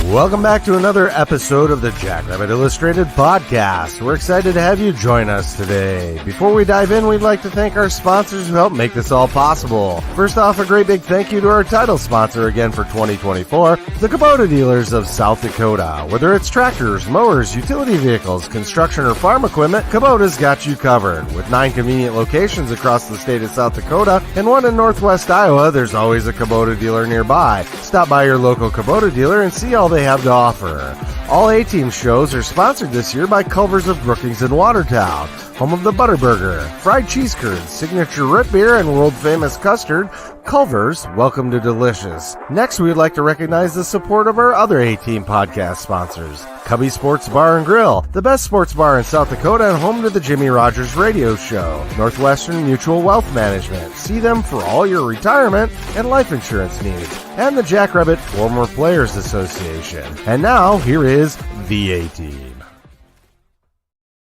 Welcome back to another episode of the Jackrabbit Illustrated Podcast. We're excited to have you join us today. Before we dive in, we'd like to thank our sponsors who help make this all possible. First off, a great big thank you to our title sponsor again for 2024, the Kubota dealers of South Dakota. Whether it's tractors, mowers, utility vehicles, construction, or farm equipment, Kubota's got you covered. With 9 convenient locations across the state of South Dakota and 1 in northwest Iowa, there's always a Kubota dealer nearby. Stop by your local Kubota dealer and see all they have to offer. All A-Team shows are sponsored this year by Culver's of Brookings and Watertown, home of the Butterburger, fried cheese curds, signature root beer, and world-famous custard. Culver's, welcome to Delicious. Next, we would like to recognize the support of our other A-Team podcast sponsors. Cubby Sports Bar and Grill, the best sports bar in South Dakota and home to the Jimmy Rogers Radio Show. Northwestern Mutual Wealth Management, see them for all your retirement and life insurance needs. And the Jackrabbit Former Players Association. And now, here is the A-Team.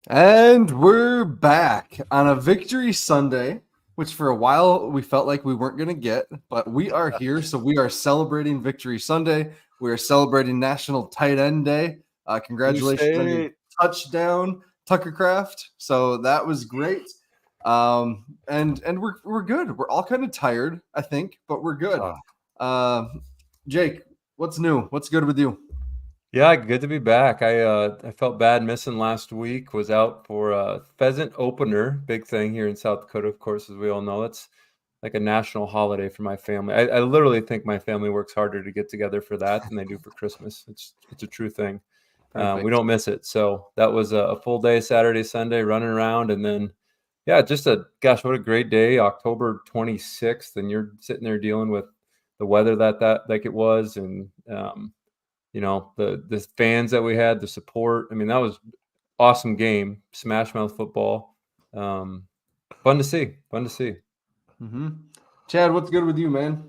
And we're back on a Victory Sunday, which for a while we felt like we weren't going to get, but we are here. So we are celebrating Victory Sunday. We are celebrating National Tight End Day. Congratulations on your touchdown, Tucker Craft. So that was great. And we're good. We're all kind of tired, I think, but we're good. Jake, what's new? What's good with you? Yeah, good to be back. I felt bad missing last week. Was out for a pheasant opener, big thing here in South Dakota, of course, as we all know. It's like a national holiday for my family. I literally think my family works harder to get together for that than they do for Christmas. It's a true thing. We don't miss it. So that was a full day, Saturday, Sunday, running around, and then gosh, what a great day, October 26th, and you're sitting there dealing with the weather that like it was, and the fans that we had, the support. I mean, that was awesome game. Smash mouth football. Fun to see. Mm-hmm. Chad, what's good with you, man?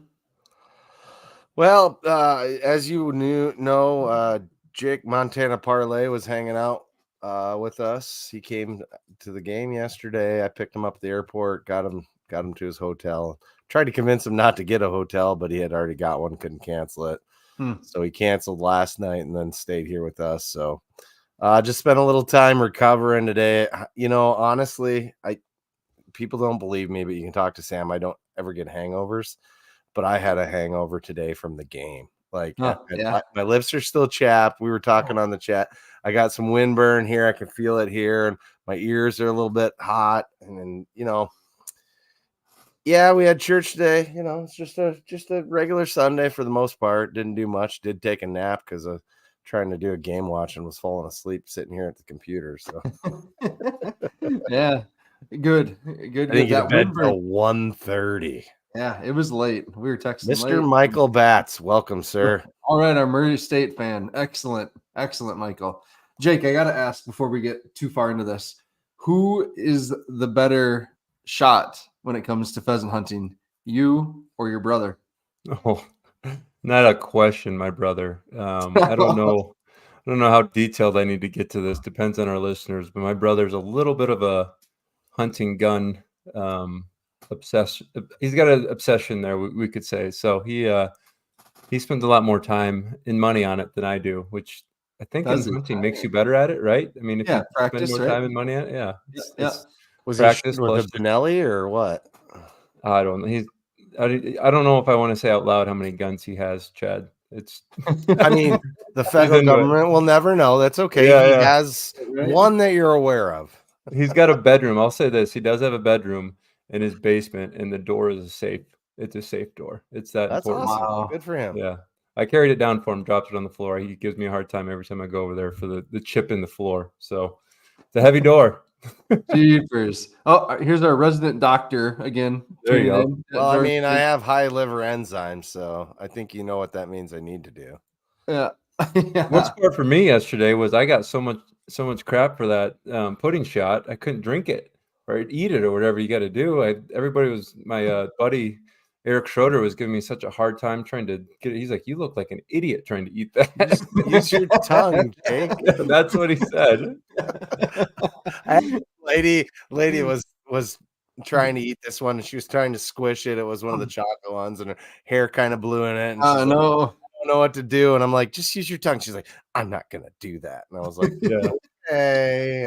Well, as you know, Jake Montana Parlay was hanging out with us. He came to the game yesterday. I picked him up at the airport, got him to his hotel. Tried to convince him not to get a hotel, but he had already got one, couldn't cancel it. So he canceled last night and then stayed here with us. So just spent a little time recovering today. Honestly, people don't believe me, but you can talk to Sam. I don't ever get hangovers, but I had a hangover today from the game. My lips are still chapped. We were talking on the chat. I got some windburn here. I can feel it here, and my ears are a little bit hot. And then, yeah, we had church today. It's just a regular Sunday for the most part. Didn't do much. Did take a nap because of trying to do a game watch and was falling asleep sitting here at the computer. So yeah, good. I didn't get to bed till 1:30. Yeah, it was late. We were texting Mr. late. Michael Batts, welcome, sir. All right, our Murray State fan. Excellent, Michael. Jake, I got to ask before we get too far into this, who is the better shot when it comes to pheasant hunting, you or your brother? Oh, not a question, my brother. I don't know how detailed I need to get to this. Depends on our listeners, but my brother's a little bit of a hunting gun obsession. He's got an obsession there, we could say. So he spends a lot more time and money on it than I do, which I think hunting makes you better at it, right? I mean, if you practice, spend more time and money on it, Was practice he with a Benelli or what? I don't know. I don't know if I want to say out loud how many guns he has, Chad. It's I mean, the federal government will never know. That's okay. He has one that you're aware of. He's got a bedroom. I'll say this. He does have a bedroom in his basement, and the door is a safe. It's a safe door. It's that's important. Awesome. Wow. Good for him. Yeah. I carried it down for him, dropped it on the floor. He gives me a hard time every time I go over there for the chip in the floor. So it's a heavy door. Jeepers. Oh, here's our resident doctor again. There you go. Well, I mean, I have high liver enzymes, so I think you know what that means I need to do. Yeah. What's hard for me yesterday was I got so much crap for that pudding shot. I couldn't drink it or eat it or whatever you got to do. My buddy Eric Schroeder was giving me such a hard time trying to get it. He's like, "You look like an idiot trying to eat that." Use your tongue, Jake. That's what he said. Lady was trying to eat this one, and she was trying to squish it. It was one of the chocolate ones, and her hair kind of blew in it. And no. don't know what to do. And I'm like, just use your tongue. She's like, I'm not going to do that. And I was like, Yeah.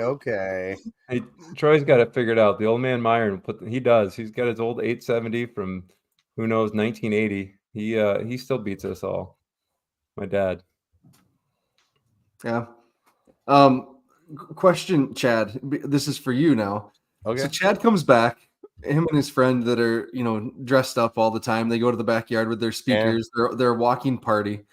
okay. Hey, Troy's got it figured out. The old man Myron he does. He's got his old 870 from who knows 1980. He still beats us all. My dad. Yeah. Question, Chad. This is for you now. Okay. So Chad comes back. Him and his friend that are, dressed up all the time. They go to the backyard with their speakers. They're a walking party.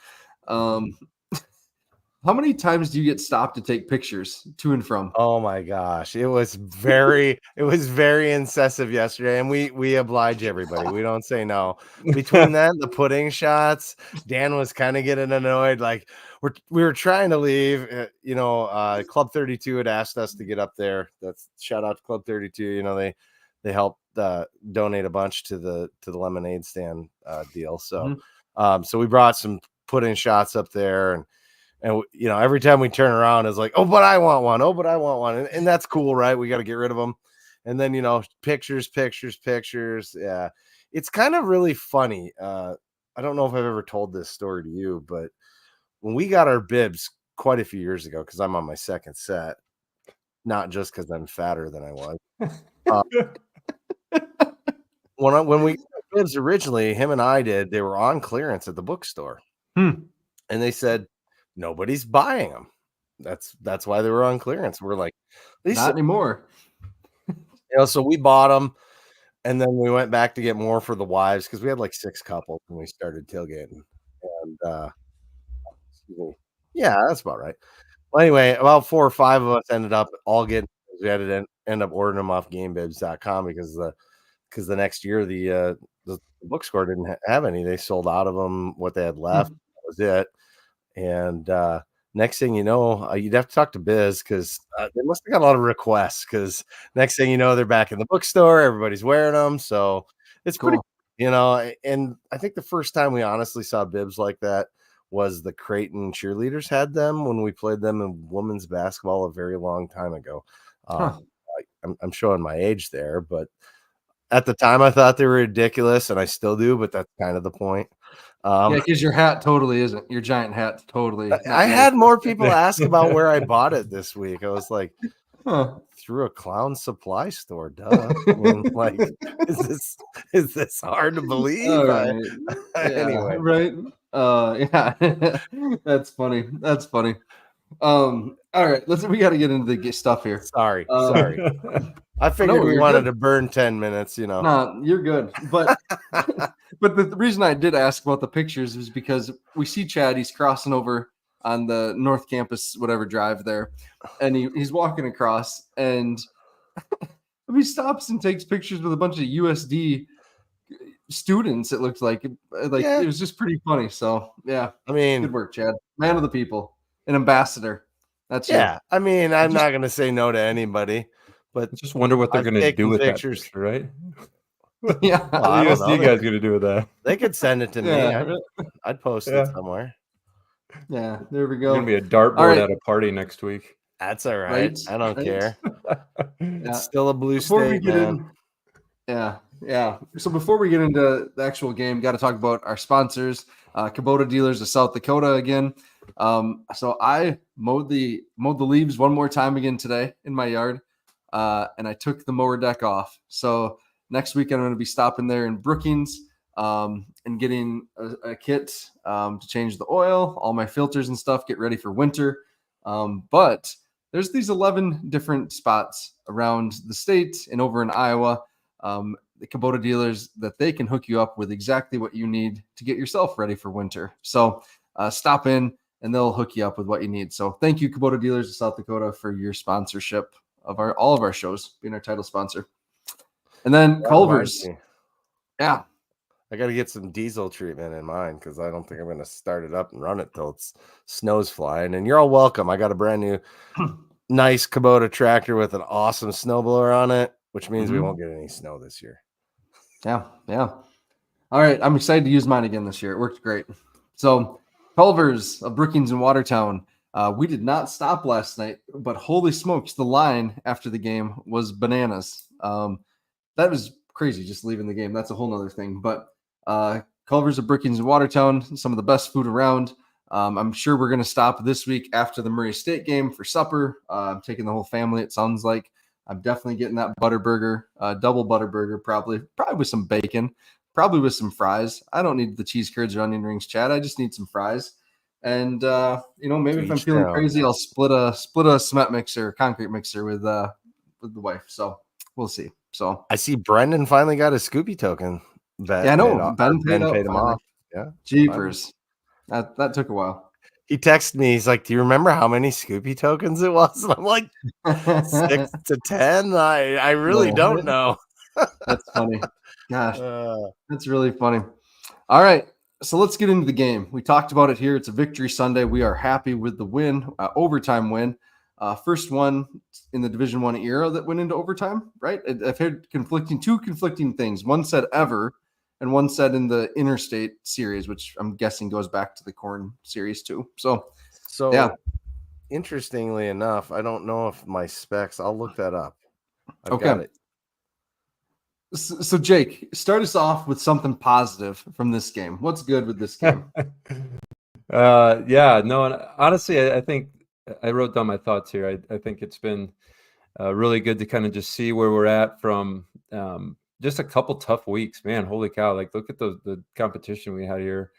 How many times do you get stopped to take pictures to and from? Oh my gosh. It was very incessive yesterday. And we oblige everybody. We don't say no. Between that and the pudding shots, Dan was kind of getting annoyed. Like we were trying to leave. Club 32 had asked us to get up there. That's shout out to Club 32. They helped donate a bunch to the lemonade stand deal. So so we brought some pudding shots up there, and every time we turn around, it's like, oh, but I want one. Oh, but I want one. And that's cool, right? We got to get rid of them. And then, pictures. Yeah. It's kind of really funny. I don't know if I've ever told this story to you, but when we got our bibs quite a few years ago, because I'm on my second set, not just because I'm fatter than I was. When we got our bibs originally, him and I did, they were on clearance at the bookstore. And they said, nobody's buying them. That's why they were on clearance. We're like, not anymore. So we bought them, and then we went back to get more for the wives because we had like 6 couples when we started tailgating. And yeah, that's about right. Well, anyway, about 4 or 5 of us ended up all getting. We had to end up ordering them off GameBibs.com because the next year the bookstore didn't have any. They sold out of them. What they had left that was it. And next thing you know, you'd have to talk to Biz because they must have got a lot of requests. Because next thing you know, they're back in the bookstore. Everybody's wearing them, so it's Cool. pretty. And I think the first time we honestly saw bibs like that was the Creighton cheerleaders had them when we played them in women's basketball a very long time ago. I'm showing my age there, but at the time I thought they were ridiculous, and I still do. But that's kind of the point. Yeah, because your hat totally isn't. Your giant hat totally. I had more people ask about where I bought it this week. I was like, through a clown supply store, duh. I mean, like, is this hard to believe? All right. Anyway, right. Yeah, that's funny. All right, we got to get into the stuff here. Sorry. I figured we wanted to burn 10 minutes. No, you're good. But but the reason I did ask about the pictures is because we see Chad. He's crossing over on the North Campus, whatever drive there, and he's walking across, and he stops and takes pictures with a bunch of USD students. It looked like It was just pretty funny. So yeah, I mean, good work, Chad. Man of the people, an ambassador. That's you. I mean, I'm not going to say no to anybody, but just wonder what they're going to do with pictures. That picture, right? Yeah, what are the USD guys going to do with that? They could send it to me. I'd post it somewhere. Yeah, there we go. Going to be a dartboard at a party next week. That's all right. I don't care. It's still a blue state, man. Yeah. So before we get into the actual game, got to talk about our sponsors, Kubota Dealers of South Dakota again. So I mowed the leaves one more time again today in my yard, and I took the mower deck off. So next week I'm going to be stopping there in Brookings and getting a kit to change the oil, all my filters and stuff, get ready for winter. But there's these 11 different spots around the state and over in Iowa, the Kubota dealers that they can hook you up with exactly what you need to get yourself ready for winter. So stop in and they'll hook you up with what you need. So thank you, Kubota Dealers of South Dakota, for your sponsorship of all of our shows, being our title sponsor. And then Culver's. Yeah. I got to get some diesel treatment in mine because I don't think I'm going to start it up and run it till it's snow's flying. And you're all welcome. I got a brand new nice Kubota tractor with an awesome snowblower on it, which means we won't get any snow this year. Yeah. All right. I'm excited to use mine again this year. It worked great. So Culver's of Brookings and Watertown. We did not stop last night, but holy smokes, the line after the game was bananas. That was crazy, just leaving the game. That's a whole nother thing. But Culver's of Brookings in Watertown, some of the best food around. I'm sure we're going to stop this week after the Murray State game for supper. I'm taking the whole family, it sounds like. I'm definitely getting that butter burger, double butter burger, probably with some bacon, probably with some fries. I don't need the cheese curds or onion rings, Chad. I just need some fries. And maybe if I'm feeling crazy, I'll split a cement mixer, concrete mixer with the wife. So we'll see. So I see Brendan finally got a Scooby token. Yeah, I know. Ben paid him off. Yeah. Jeepers. That took a while. He texted me. He's like, "Do you remember how many Scooby tokens it was?" And I'm like, 6 to 10. I really don't know. That's funny. Gosh, that's really funny. All right, so let's get into the game. We talked about it here. It's a victory Sunday. We are happy with the win, overtime win. First one in the Division I era that went into overtime, right? I've heard two conflicting things. One said ever, and one said in the interstate series, which I'm guessing goes back to the Corn series too. So yeah. Interestingly enough, I don't know if my specs, I'll look that up. I've got it. So Jake, start us off with something positive from this game. What's good with this game? And honestly, I think I wrote down my thoughts here. I think it's been really good to kind of just see where we're at from just a couple tough weeks, man. Holy cow. Like, look at the competition we had here,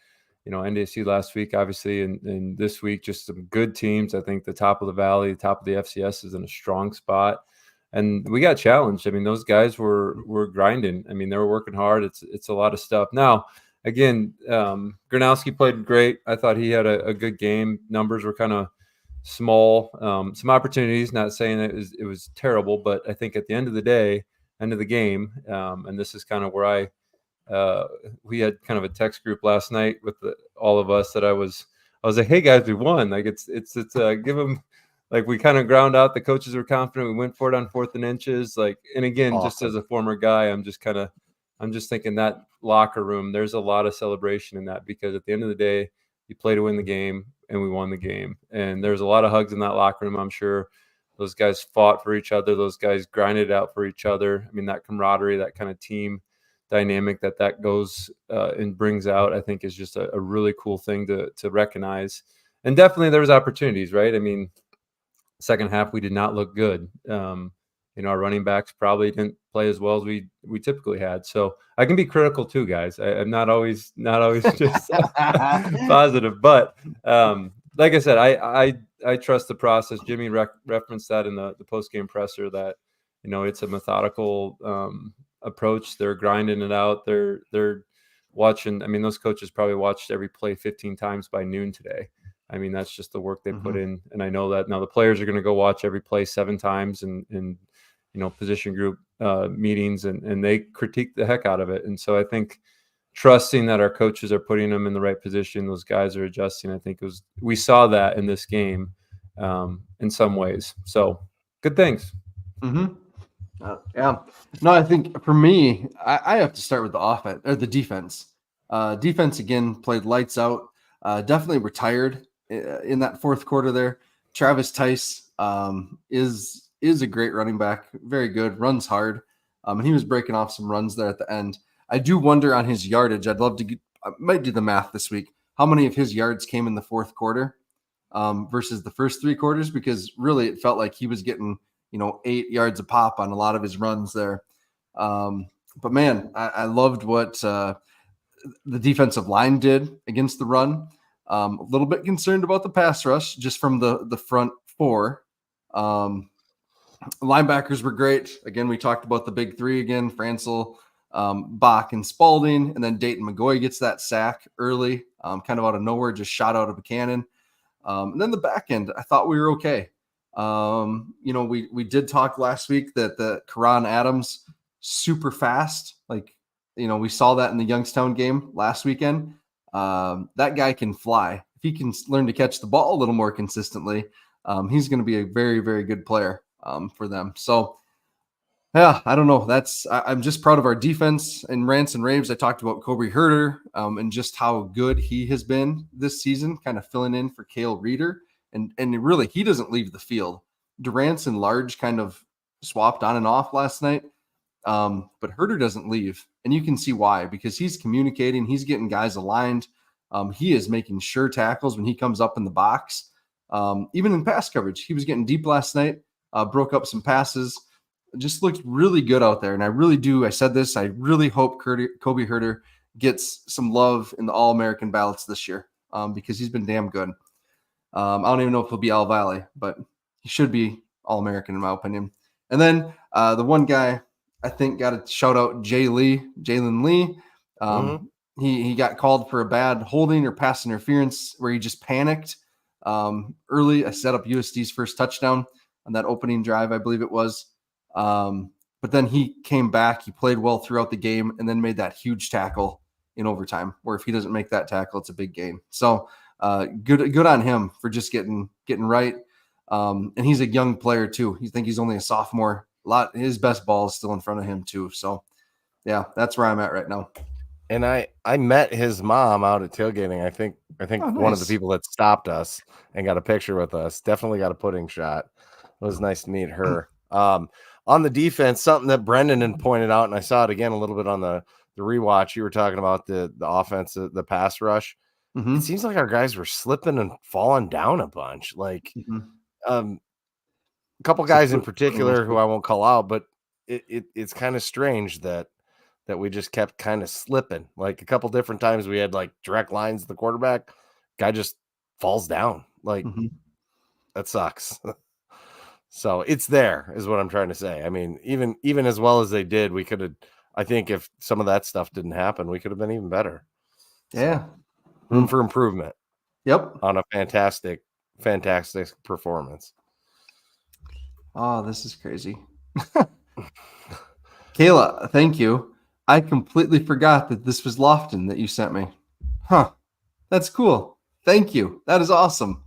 NDSU last week, obviously, and this week, just some good teams. I think the top of the valley, the top of the FCS is in a strong spot. And we got challenged. I mean, those guys were grinding. I mean, they were working hard. It's a lot of stuff. Now, again, Gronowski played great. I thought he had a good game. Numbers were kind of small. Some opportunities, not saying it was terrible, but I think at the end of the day, end of the game, and this is kind of where we had kind of a text group last night with all of us that I was like, hey guys, we won. Like it's give them. Like, we kind of ground out. The coaches were confident. We went for it on 4th and inches. Like, and again, awesome. Just as a former guy, I'm just thinking that locker room, there's a lot of celebration in that, because at the end of the day, you play to win the game, and we won the game. And there's a lot of hugs in that locker room. I'm sure those guys fought for each other. Those guys grinded out for each other. I mean, that camaraderie, that kind of team dynamic that goes and brings out, I think is just a really cool thing to recognize. And definitely there was opportunities, right? I mean, second half, we did not look good. Our running backs probably didn't play as well as we typically had. So I can be critical too, guys. I'm not always just positive. But like I said, I trust the process. Jimmy referenced that in the post-game presser, that it's a methodical approach. They're grinding it out. They're watching. I mean, those coaches probably watched every play 15 times by noon today. I mean, that's just the work they put in. And I know that now the players are going to go watch every play 7 times in position group meetings, and they critique the heck out of it. And so I think trusting that our coaches are putting them in the right position, those guys are adjusting. I think we saw that in this game in some ways. So good things. Mm-hmm. Yeah. No, I think for me, I have to start with the offense or the defense. Defense again played lights out. Definitely retired in that 4th quarter there. Travis Tice is a great running back, very good, runs hard, and he was breaking off some runs there at the end. I do wonder on his yardage. I'd love to I might do the math this week. How many of his yards came in the 4th quarter versus the first 3 quarters? Because really, it felt like he was getting 8 yards a pop on a lot of his runs there. But man, I loved what the defensive line did against the run. A little bit concerned about the pass rush just from the front 4. Linebackers were great. Again, we talked about the big 3 again, Francel, Bach, and Spalding. And then Dayton McGoy gets that sack early, kind of out of nowhere, just shot out of a cannon. And then the back end, I thought we were okay. We did talk last week that the Karan Adams, super fast. Like, we saw that in the Youngstown game last weekend. That guy can fly. If he can learn to catch the ball a little more consistently, he's going to be a very, very good player for them. So, yeah, I don't know. I'm just proud of our defense. In Rants and Raves, I talked about Kobe Herter and just how good he has been this season, kind of filling in for Cale Reeder. And really, he doesn't leave the field. Durant's and Large kind of swapped on and off last night. But Herter doesn't leave. And you can see why, because he's communicating, he's getting guys aligned. He is making sure tackles when he comes up in the box. Even in pass coverage, he was getting deep last night, broke up some passes, just looked really good out there. And I said this, I really hope Kobe Herter gets some love in the All-American ballots this year, because he's been damn good. I don't even know if he'll be All Valley, but he should be All-American in my opinion. And then the one guy I think got to shout out Jalen Lee. He got called for a bad holding or pass interference where he just panicked early. I set up USD's first touchdown on that opening drive, I believe it was. But then he came back, he played well throughout the game, and then made that huge tackle in overtime, where if he doesn't make that tackle, it's a big gain. So good on him for just getting right. And he's a young player too. You think he's only a sophomore. His best ball is still in front of him too. So yeah, that's where I'm at right now. And I met his mom out at tailgating. I think Oh, one of the nice. people that stopped us and got a picture with us. Definitely got a pudding shot. It was nice to meet her. On the defense, something that Brendan had pointed out, and I saw it again a little bit on the rewatch. You were talking about the offense, the pass rush. It seems like our guys were slipping and falling down a bunch. Like a couple guys in particular who I won't call out, but it's kind of strange that we just kept kind of slipping. Like a couple different times we had like direct lines to the quarterback, guy just falls down. Like that sucks. So it's there is what I'm trying to say. I mean, even as well as they did, we could have, I think if some of that stuff didn't happen, we could have been even better. Yeah. So, room for improvement. Yep. On a fantastic performance. Oh, this is crazy. Kayla, thank you. I completely forgot that this was Lofton that you sent me. Huh. That's cool. Thank you. That is awesome.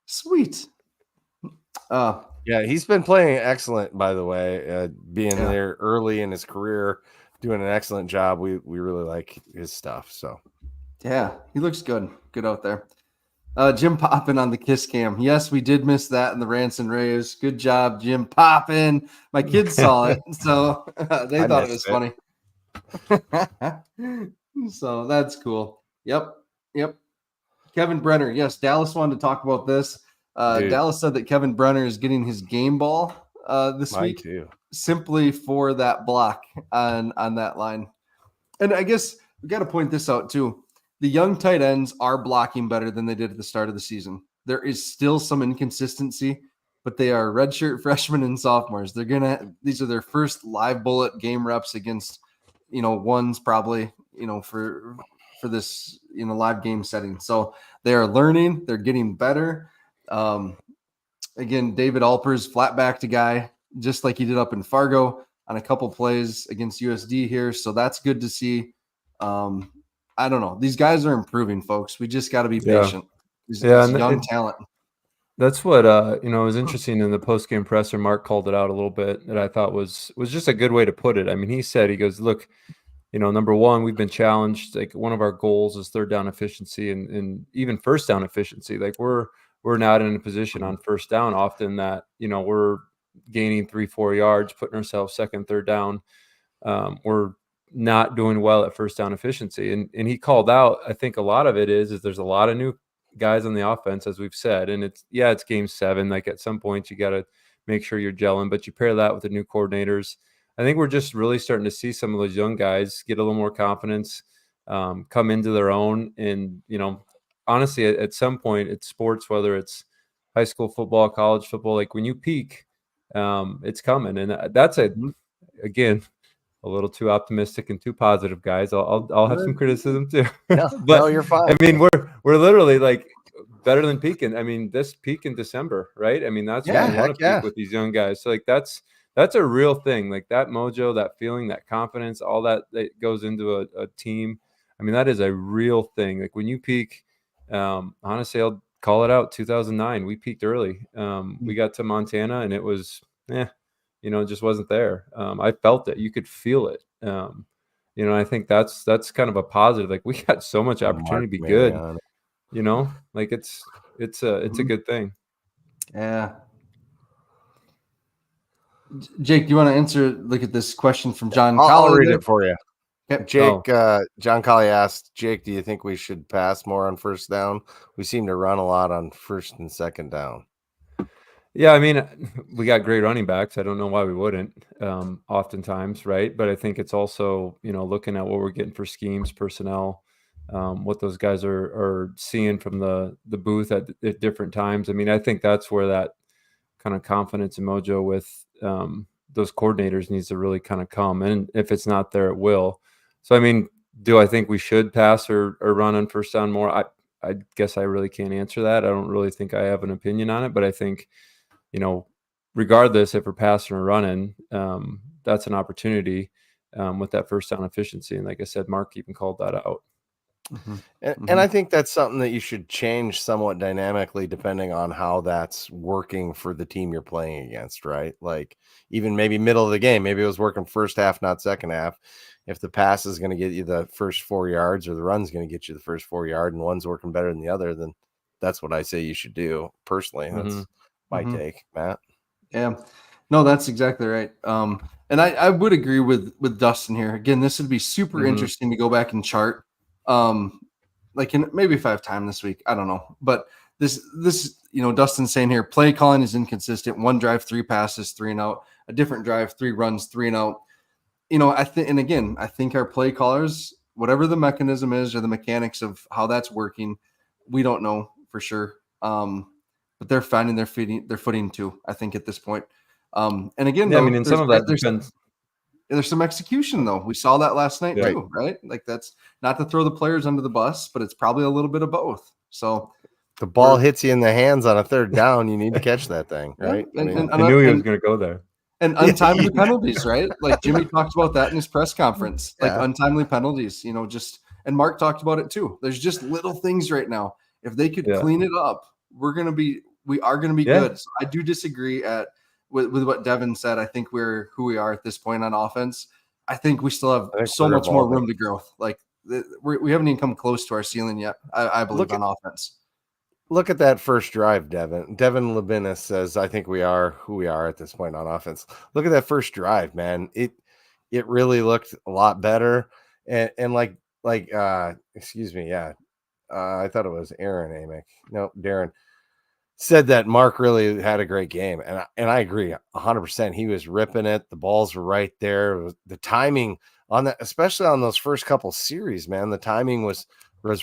Sweet. Yeah, he's been playing excellent, by the way, being there early in his career, doing an excellent job. We really like his stuff. So yeah, he looks good out there. Jim Poppin on the kiss cam. Yes, we did miss that in the Rants and Raves. Good job, Jim Poppin. My kids saw it, so they thought it was funny. So that's cool. Yep. Kevin Brenner. Yes, Dallas wanted to talk about this. Dallas said that Kevin Brenner is getting his game ball this week too. Simply for that block on that line. And I guess we got to point this out too. The young tight ends are blocking better than they did at the start of the season. There is still some inconsistency, but they are redshirt freshmen and sophomores. These are their first live bullet game reps against, ones probably, for this, live game setting. So they are learning, they're getting better. Again, David Alper's flat backed a guy just like he did up in Fargo on a couple plays against USD here. So that's good to see. I don't know. These guys are improving, folks. We just got to be patient. These young talent. That's what was interesting in the post-game presser. Mark called it out a little bit that I thought was just a good way to put it. I mean, he goes, look, number one, we've been challenged. Like one of our goals is third down efficiency and even first down efficiency. Like we're not in a position on first down often that, we're gaining 3-4 yards, putting ourselves second, third down. We're not doing well at first down efficiency. And he called out, I think a lot of it is there's a lot of new guys on the offense, as we've said, and it's game 7. Like at some point you got to make sure you're gelling, but you pair that with the new coordinators. I think we're just really starting to see some of those young guys get a little more confidence, come into their own. And, honestly, at some point it's sports, whether it's high school football, college football, like when you peak, it's coming. And that's again, a little too optimistic and too positive, guys. I'll have some criticism too. No, but no, you're fine. I mean, we're literally like better than peaking. I mean, this peak in December, right? I mean, that's when you want to peak with these young guys. So like that's a real thing. Like that mojo, that feeling, that confidence, all that goes into a team. I mean, that is a real thing. Like when you peak, honestly, I'll call it out. 2009, we peaked early. We got to Montana and it was, it just wasn't there. I felt it. You could feel it. I think that's kind of a positive. Like we got so much opportunity to be good. Like it's a good thing. Yeah. Jake, do you want to look at this question from John I'll Colley read there? it for you. Okay. Jake, John Colley asked, Jake, do you think we should pass more on first down? We seem to run a lot on first and second down. Yeah, I mean, we got great running backs. I don't know why we wouldn't, oftentimes, right? But I think it's also, looking at what we're getting for schemes, personnel, what those guys are seeing from the booth at different times. I mean, I think that's where that kind of confidence and mojo with those coordinators needs to really kind of come. And if it's not there, it will. So, I mean, do I think we should pass or run on first down more? I guess I really can't answer that. I don't really think I have an opinion on it, but I think, regardless if we're passing or running, that's an opportunity with that first down efficiency. And like I said, Mark even called that out. Mm-hmm. And I think that's something that you should change somewhat dynamically depending on how that's working for the team you're playing against, right? Like even maybe middle of the game, maybe it was working first half, not second half. If the pass is going to get you the first 4 yards or the run's going to get you the first 4 yard and one's working better than the other, then that's what I say you should do personally. That's my take, Matt. Yeah, no, that's exactly right. And I would agree with Dustin here. Again, this would be super interesting to go back and chart. Like maybe if I have time this week, I don't know. But this, Dustin's saying here, play calling is inconsistent. 1 drive, 3 passes, 3 and out. A different drive, 3 runs, 3 and out. I think our play callers, whatever the mechanism is or the mechanics of how that's working, we don't know for sure. But they're finding their footing too, I think, at this point. And again, yeah, though, I mean, in some of that depends. There's some execution, though. We saw that last night too, right? Like that's not to throw the players under the bus, but it's probably a little bit of both. So the ball hits you in the hands on a third down, you need to catch that thing, right? I knew he was going to go there. And untimely penalties, right? Like Jimmy talked about that in his press conference, like untimely penalties, and Mark talked about it too. There's just little things right now. If they could clean it up, we are going to be good. So I do disagree with what Devin said. I think we're who we are at this point on offense. I think we still have so much more room to growth. Like we haven't even come close to our ceiling yet. I believe on offense. Look at that first drive, Devin. Devin Labinis says, I think we are who we are at this point on offense. Look at that first drive, man. It really looked a lot better. And like excuse me. Yeah. I thought it was Aaron Amick. No, Darren said that Mark really had a great game. And I agree 100%. He was ripping it. The balls were right there. The timing on that, especially on those first couple series, man, the timing was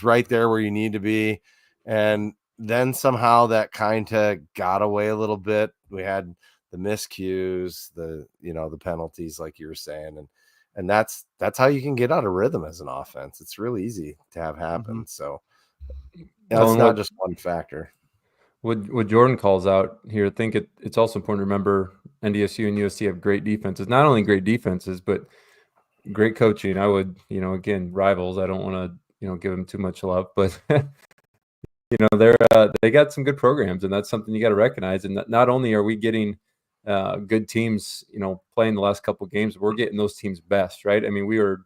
right there where you need to be. And then somehow that kind of got away a little bit. We had the miscues, the penalties, like you were saying, and that's how you can get out of rhythm as an offense. It's really easy to have happen. So that's not just one factor. What Jordan calls out here, I think it's also important to remember NDSU and USC have great defenses. Not only great defenses, but great coaching. I would, again, rivals. I don't want to, give them too much love, but they got some good programs, and that's something you got to recognize. And not only are we getting good teams, playing the last couple of games, we're getting those teams best, right? I mean, we were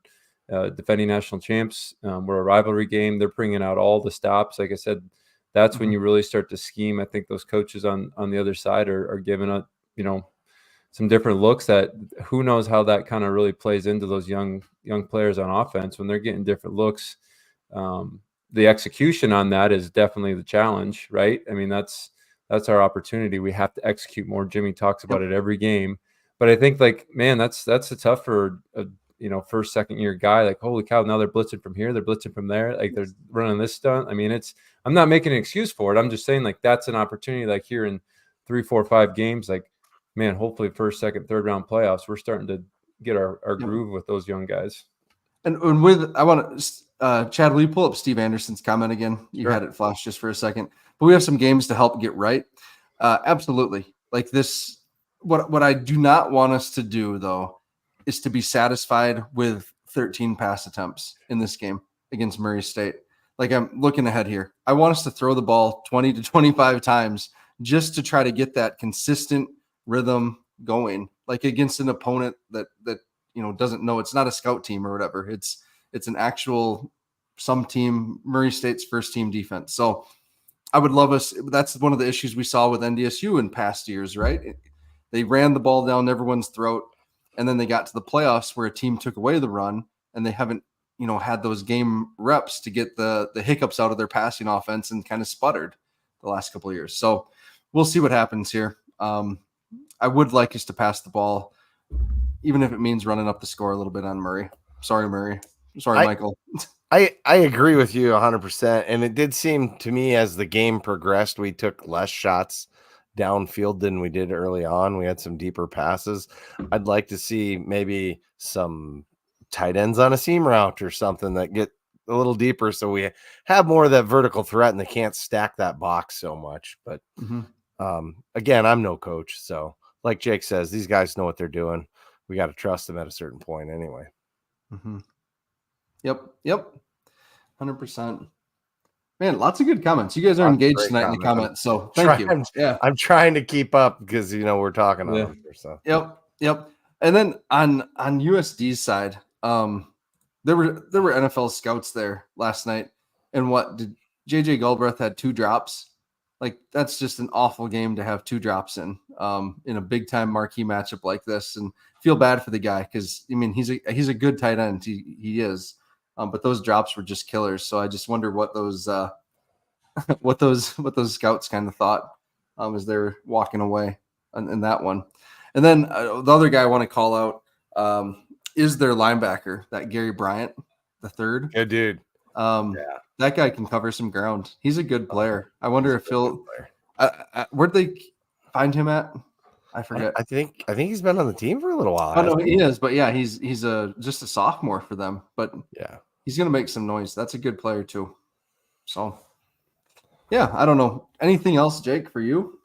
defending national champs. We're a rivalry game. They're bringing out all the stops. Like I said, that's when you really start to scheme. I think those coaches on the other side are giving up, some different looks that who knows how that kind of really plays into those young players on offense when they're getting different looks. The execution on that is definitely the challenge, right? I mean, that's our opportunity. We have to execute more. Jimmy talks about it every game, but I think that's a tough for a first, second year guy. Like, holy cow, now they're blitzing from here, they're blitzing from there, like they're running this stunt. I mean, I'm not making an excuse for it. I'm just saying that's an opportunity. Like here in 3, 4, 5 games, man, hopefully first, second, third round playoffs, we're starting to get our groove with those young guys. And I want to, Chad, will you pull up Steve Anderson's comment again? You had it flash just for a second, but we have some games to help get right. Absolutely. Like this, what I do not want us to do though, is to be satisfied with 13 pass attempts in this game against Murray State. Like I'm looking ahead here. I want us to throw the ball 20 to 25 times just to try to get that consistent rhythm going, like against an opponent that doesn't know. It's not a scout team or whatever. It's an actual some team, Murray State's first team defense. So I would love us. That's one of the issues we saw with NDSU in past years, right? They ran the ball down everyone's throat, and then they got to the playoffs where a team took away the run, and they haven't, had those game reps to get the hiccups out of their passing offense and kind of sputtered the last couple of years. So we'll see what happens here. I would like us to pass the ball, even if it means running up the score a little bit on Murray. Sorry, Murray. Sorry, Michael. I agree with you 100%. And it did seem to me as the game progressed, we took less shots downfield than we did early on. We had some deeper passes. I'd like to see maybe some tight ends on a seam route or something that get a little deeper so we have more of that vertical threat and they can't stack that box so much. But again, I'm no coach. So like Jake says, these guys know what they're doing. We got to trust them at a certain point anyway. Yep. 100%. Man, lots of good comments. You guys are engaged tonight in the comments, so thank you. I'm trying to keep up because we're talking on them. So Yep. And then on USD's side, there were NFL scouts there last night, and what did JJ Galbraith had 2 drops? Like, that's just an awful game to have 2 drops in a big time marquee matchup like this, and feel bad for the guy because he's a good tight end. He is. But those drops were just killers. So I just wonder what those what those scouts kind of thought as they were walking away in that one. And then the other guy I want to call out is their linebacker, that Gary Bryant, the third. Good dude. That guy can cover some ground. He's a good player. I wonder if he'll. Where'd they find him at? I forget. I think he's been on the team for a little while. Oh no, he is. But yeah, he's just a sophomore for them. But yeah. He's going to make some noise. That's a good player too. So, yeah, I don't know. Anything else, Jake, for you?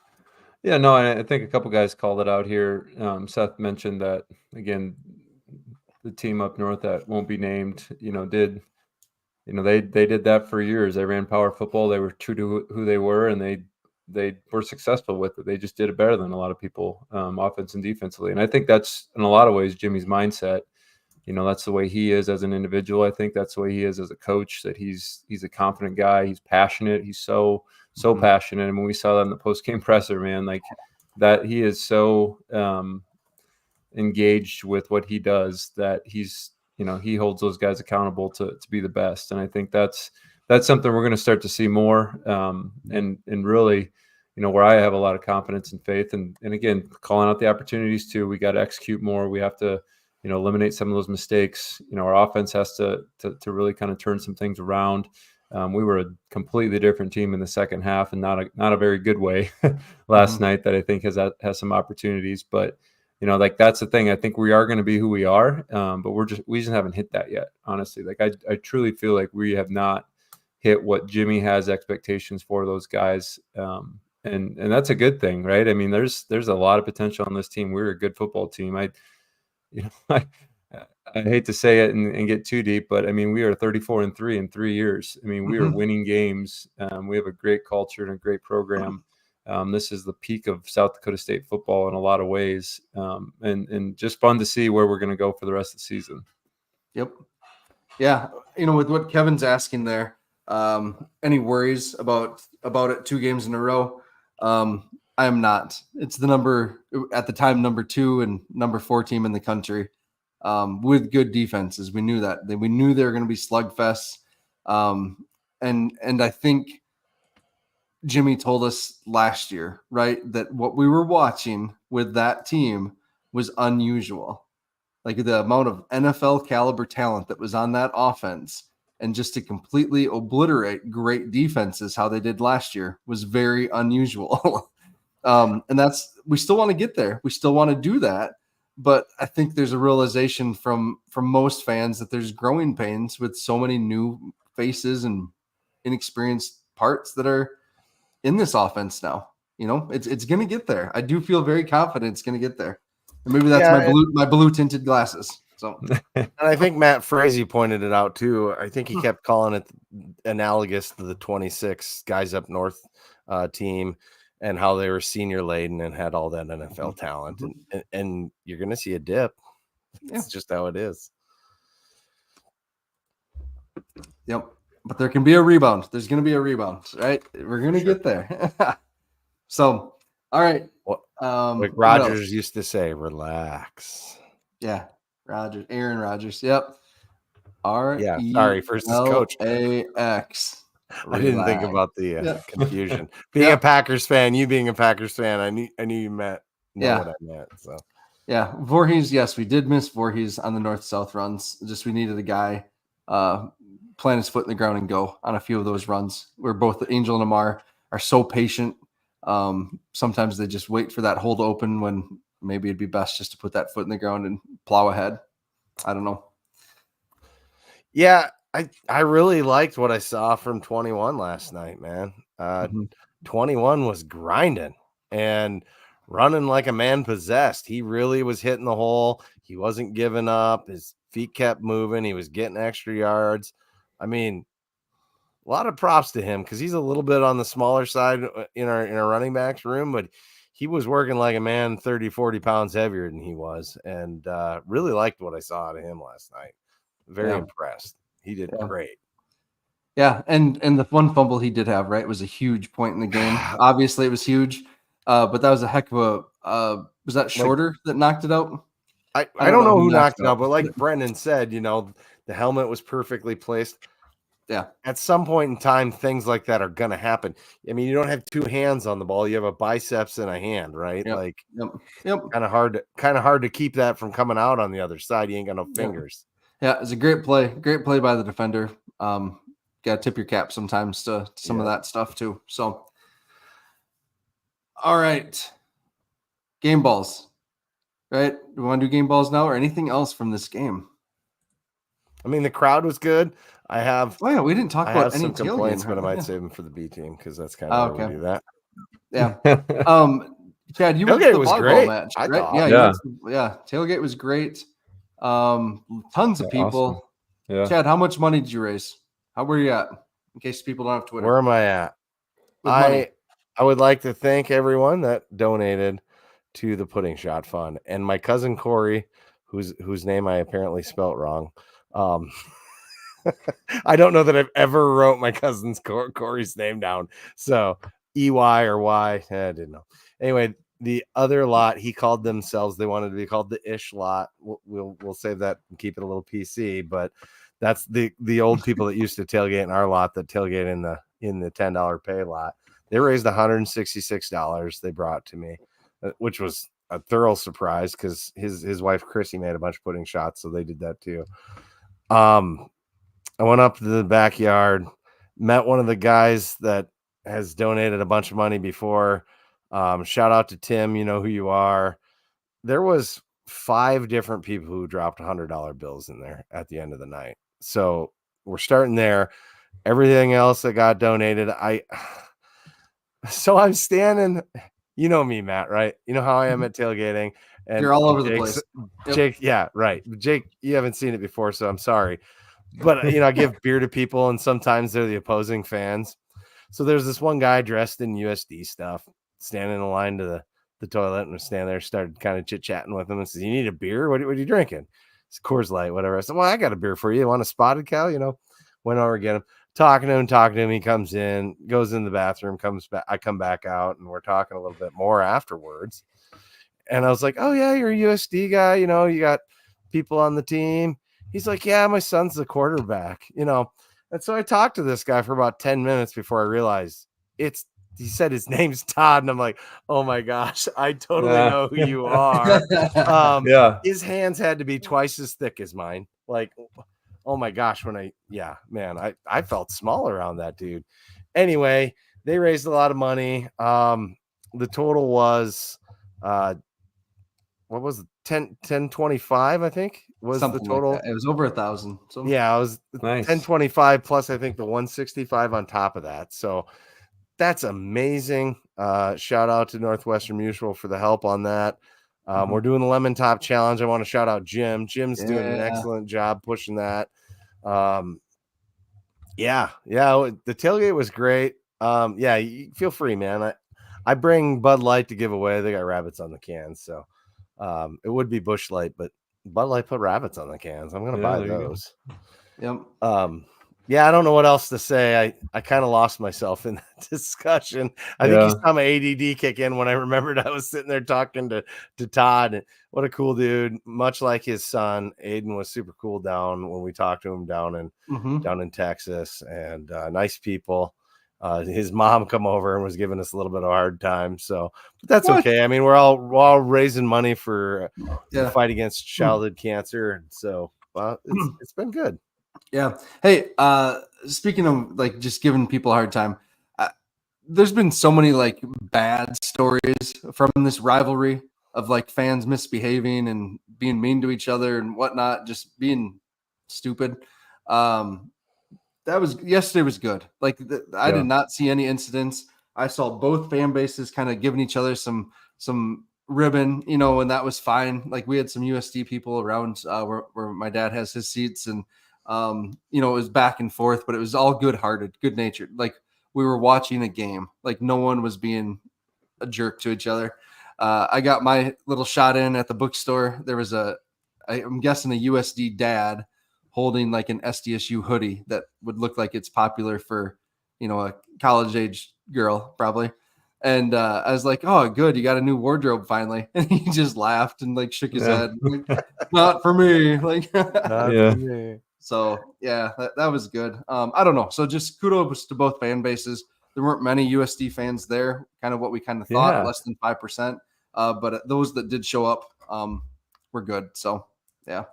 Yeah, no, I think a couple guys called it out here. Seth mentioned that, again, the team up north that won't be named, they did that for years. They ran power football. They were true to who they were, and they were successful with it. They just did it better than a lot of people, offense and defensively. And I think that's, in a lot of ways, Jimmy's mindset. That's the way he is as an individual. I think that's the way he is as a coach, that he's a confident guy. He's passionate. He's so passionate. And when we saw that in the post-game presser, man, like that, he is so engaged with what he does that he's, he holds those guys accountable to be the best. And I think that's something we're going to start to see more. And really, where I have a lot of confidence and faith, and again, calling out the opportunities too. We got to execute more. We have to, eliminate some of those mistakes. Our offense has to really kind of turn some things around. We were a completely different team in the second half, and not a very good way last night, that I think has some opportunities. But like, that's the thing. I think we are going to be who we are, but we just haven't hit that yet. Honestly, like I truly feel like we have not hit what Jimmy has expectations for those guys, and that's a good thing, right? I mean, there's a lot of potential on this team. We're a good football team. I hate to say it and get too deep, but I mean, we are 34-3 in 3 years. I mean, we are winning games. We have a great culture and a great program. This is the peak of South Dakota State football in a lot of ways, and just fun to see where we're going to go for the rest of the season. Yep. Yeah. With what Kevin's asking there, any worries about it 2 games in a row? I am not. It's the number 2 and number 4 team in the country, with good defenses. We knew that. We knew they were going to be slugfests. And I think Jimmy told us last year, right, that what we were watching with that team was unusual. Like, the amount of NFL caliber talent that was on that offense, and just to completely obliterate great defenses how they did last year, was very unusual. And we still want to get there. We still want to do that. But I think there's a realization from most fans that there's growing pains with so many new faces and inexperienced parts that are in this offense now. It's going to get there. I do feel very confident it's going to get there. And maybe that's my blue tinted glasses. So, and I think Matt Frazee pointed it out too. I think he kept calling it analogous to the 26 guys up north team, and how they were senior laden and had all that NFL talent, and you're going to see a dip. It's just how it is. Yep. But there can be a rebound. There's going to be a rebound, right? We're going to get there. So, all right. Like What else? Rogers used to say, relax. Yeah, Aaron Rodgers. Yep. R Yeah, E sorry, versus L coach. A X. I didn't think Relax. about the Yeah. confusion. Being Yeah. a Packers fan, you being a Packers fan, I knew you know Yeah. what I meant. So Yeah, Voorhees. Yes, we did miss Voorhees on the north-south runs. Just we needed a guy plant his foot in the ground and go on a few of those runs. Where both Angel and Amar are so patient. Sometimes they just wait for that hole to open when maybe it'd be best just to put that foot in the ground and plow ahead. I don't know. yeah, I really liked what I saw from 21 last night, man. 21 was grinding and running like a man possessed. He really was hitting the hole. He wasn't giving up. His feet kept moving. He was getting extra yards. I mean, a lot of props to him because he's a little bit on the smaller side in our running backs room, but he was working like a man 30, 40 pounds heavier than he was, and really liked what I saw out of him last night. Very impressed. He did great. Yeah, and the one fumble he did have, right, was a huge point in the game. Obviously, it was huge, but that was a heck of a was that Shorter that knocked it out? I don't know who knocked it out, but like Brendan said, the helmet was perfectly placed. Yeah. At some point in time, things like that are going to happen. I mean, you don't have two hands on the ball. You have a biceps and a hand, right? Yep. Like, Yep. kind of hard to keep that from coming out on the other side. You ain't got no fingers. Yeah, it's a great play. Great play by the defender. Got to tip your cap sometimes to some of that stuff too. So, all right. Game balls. Right? Do we want to do game balls now or anything else from this game? I mean, the crowd was good. We didn't talk about about any any complaints, tailgating, but I huh? might Yeah. save them for the B team because that's kind of where we do that. Yeah. Chad, you went to Tailgate the was volleyball great, match, I right? thought. Yeah. Tailgate was great. Tons of people. Awesome. Yeah. Chad, how much money did you raise? How were you at? In case people don't have Twitter. Where am I at? With money. I would like to thank everyone that donated to the Pudding Shot Fund, and my cousin Corey, whose name I apparently spelt wrong. I don't know that I've ever wrote my cousin's Corey's name down. So EY or Y, I didn't know. Anyway, the other lot, he called themselves. They wanted to be called the Ish Lot. We'll save that and keep it a little PC. But that's the old people that used to tailgate in our lot that tailgate in the $10 pay lot. They raised $166. They brought to me, which was a thorough surprise because his wife Chrissy made a bunch of pudding shots, so they did that too. I went up to the backyard, met one of the guys that has donated a bunch of money before. Shout out to Tim, you know who you are. There was 5 different people who dropped $100 bills in there at the end of the night. So we're starting there. Everything else that got donated, so I'm standing, you know me, Matt, right? You know how I am at tailgating. And you're all over the place. Yep. Jake, yeah, right. Jake, you haven't seen it before, so I'm sorry. But, I give beer to people, and sometimes they're the opposing fans. So there's this one guy dressed in USD stuff, standing in line to the toilet, and standing there, started kind of chit-chatting with him and says, "You need a beer? What are you drinking?" It's Coors Light, whatever. I said, "Well, I got a beer for you. You want a Spotted Cow?" Went over, get him. Talking to him. He comes in, goes in the bathroom, comes back. I come back out, and we're talking a little bit more afterwards. And I was like, "Oh, yeah, you're a USD guy. You got people on the team." He's like, "Yeah, my son's the quarterback, And so I talked to this guy for about 10 minutes before I realized he said his name's Todd. And I'm like, oh my gosh, I totally know who you are. His hands had to be twice as thick as mine. Like, oh my gosh, I felt small around that dude. Anyway, they raised a lot of money. The total was, what was it? 1025, I think was something the total. Like that. It was over 1,000. So yeah, it was nice. 1025 plus I think the 165 on top of that. So that's amazing. Shout out to Northwestern Mutual for the help on that. We're doing the Lemon Top Challenge. I want to shout out Jim. Jim's doing an excellent job pushing that. The tailgate was great. You feel free, man. I bring Bud Light to give away. They got rabbits on the cans, so it would be Busch Light, but Bud Light put rabbits on the cans. I'm gonna buy those. Yep. Yeah, I don't know what else to say. I kind of lost myself in that discussion. I think you Yeah. saw my ADD kick in when I remembered I was sitting there talking to Todd. And what a cool dude. Much like his son, Aiden was super cool down when we talked to him down in Texas, and nice people. His mom come over and was giving us a little bit of a hard time. So, but that's What? okay. I mean, we're all raising money for the Yeah. fight against childhood cancer, and so it's been good. Yeah. Hey, speaking of like just giving people a hard time, uh, there's been so many like bad stories from this rivalry of like fans misbehaving and being mean to each other and whatnot, just being stupid. Um, that was yesterday was good. Like I Yeah. did not see any incidents. I saw both fan bases kind of giving each other some ribbon, and that was fine. Like we had some USD people around where my dad has his seats, and it was back and forth, but it was all good-hearted, good-natured. Like we were watching a game. Like no one was being a jerk to each other. I got my little shot in at the bookstore. There was I'm guessing a USD dad holding like an SDSU hoodie that would look like it's popular for, a college age girl probably. And I was like, "Oh, good, you got a new wardrobe finally." And he just laughed and like shook his Yeah. head, like, "Not for me." Like, Not Yeah. for me. so yeah, that was good. I don't know. So just kudos to both fan bases. There weren't many USD fans there, kind of what we kind of thought, Yeah. less than 5%. But those that did show up were good. So yeah.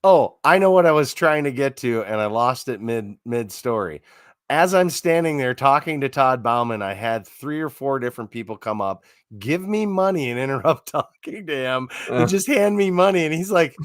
Oh, I know what I was trying to get to, and I lost it mid story. As I'm standing there talking to Todd Bauman, I had 3 or 4 different people come up, give me money, and interrupt talking to him, and just hand me money. And he's like,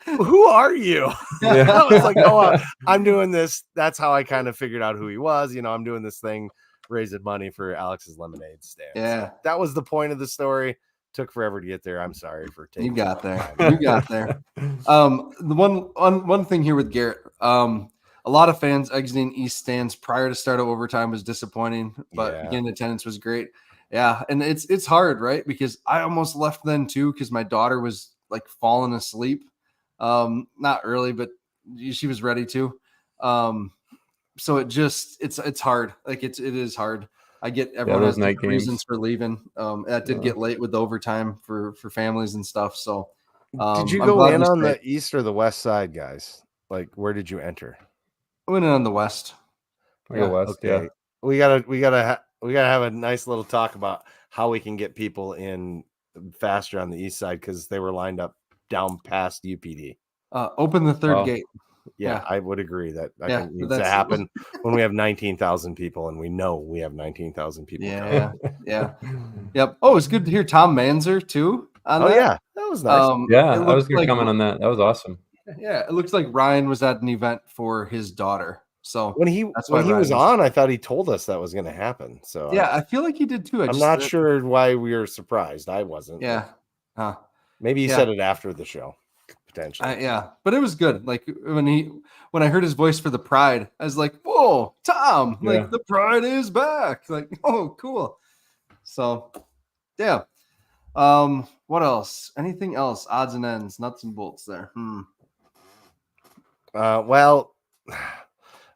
Who are you?" Yeah. I was like, "Oh, I'm doing this." That's how I kind of figured out who he was. I'm doing this thing, raising money for Alex's lemonade stand. Yeah. So that was the point of the story. Took forever to get there. I'm sorry for taking. You got there. You got there. The one thing here with Garrett, a lot of fans exiting East stands prior to start of overtime was disappointing, but beginning attendance was great. Yeah, and it's hard, right? Because I almost left then too because my daughter was like falling asleep. Not early, but she was ready to. So it's hard. Like it is hard. I get everyone those has night different reasons games. for leaving. That did get late with the overtime for families and stuff. So Did you I'm go glad in we on stayed. the east or the west side, guys? Like, where did you enter? I went in on the west. I go west. Okay. Yeah. We gotta have a nice little talk about how we can get people in faster on the east side, because they were lined up down past UPD. Open the third Wow. gate. Yeah, Yeah. I would agree that I Yeah, think needs to that's- happen when we have 19,000 people, and we know we have 19,000 people Yeah. coming. Yeah. Yep. Oh, it's good to hear Tom Manzer too on Oh that. yeah, that was nice. Yeah, It I was looked gonna like comment on that. That was awesome. yeah, it looks like Ryan was at an event for his daughter. So When that's why he Ryan was on, I thought he told us that was going to happen. So Yeah, I feel like he did too. I'm not sure why we were surprised. I wasn't. Yeah. Huh. Maybe he Yeah. said it after the show, potentially. Yeah, but it was good. Like when I heard his voice for the Pride, I was like, "Whoa, Tom! Yeah. Like the Pride is back!" Like, oh, cool. So, yeah. What else? Anything else? Odds and ends, nuts and bolts. There. Well,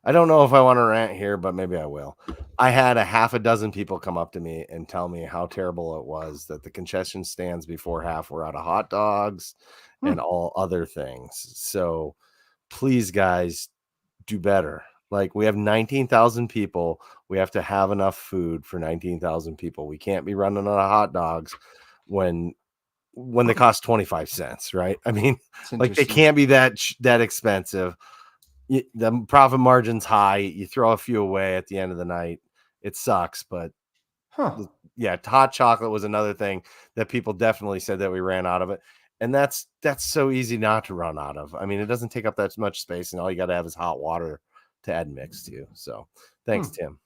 I don't know if I want to rant here, but maybe I will. I had a half a dozen people come up to me and tell me how terrible it was that the concession stands before half were out of hot dogs and all other things. So please, guys, do better. Like, we have 19,000 people. We have to have enough food for 19,000 people. We can't be running out of hot dogs when they cost 25 cents, right? I mean, like, they can't be that expensive. The profit margin's high. You throw a few away at the end of the night. It sucks, but yeah, hot chocolate was another thing that people definitely said that we ran out of it. And that's so easy not to run out of. I mean, it doesn't take up that much space, and all you got to have is hot water to add mix to. So thanks, Tim.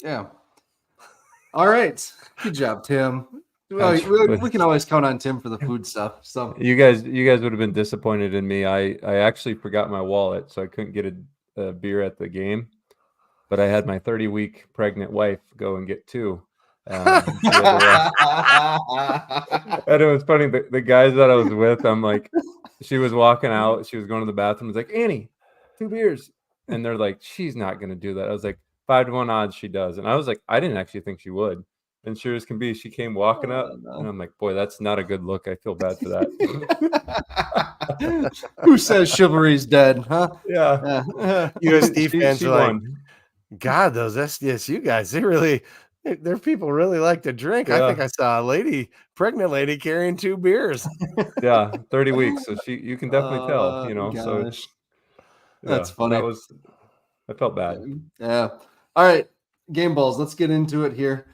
Yeah. All right. Good job, Tim. Well, we can always count on Tim for the food stuff. So you guys would have been disappointed in me. I actually forgot my wallet, so I couldn't get a beer at the game. But I had my 30-week pregnant wife go and get 2. And it was funny. The guys that I was with, I'm like, she was walking out. She was going to the bathroom. I was like, Annie, 2 beers. And they're like, she's not going to do that. I was like, 5-1 odds she does. And I was like, I didn't actually think she would. And sure as can be, she came walking up. No. And I'm like, boy, that's not a good look. I feel bad for that. Who says chivalry's dead, huh? Yeah. USD She fans are like, won. God, those SDSU guys, their people really like to drink. I think Yeah. I saw a pregnant lady carrying 2 beers. Yeah. 30 weeks. So you can definitely tell, so Gosh. yeah, That's funny. I felt bad. Yeah. All right. Game balls. Let's get into it here.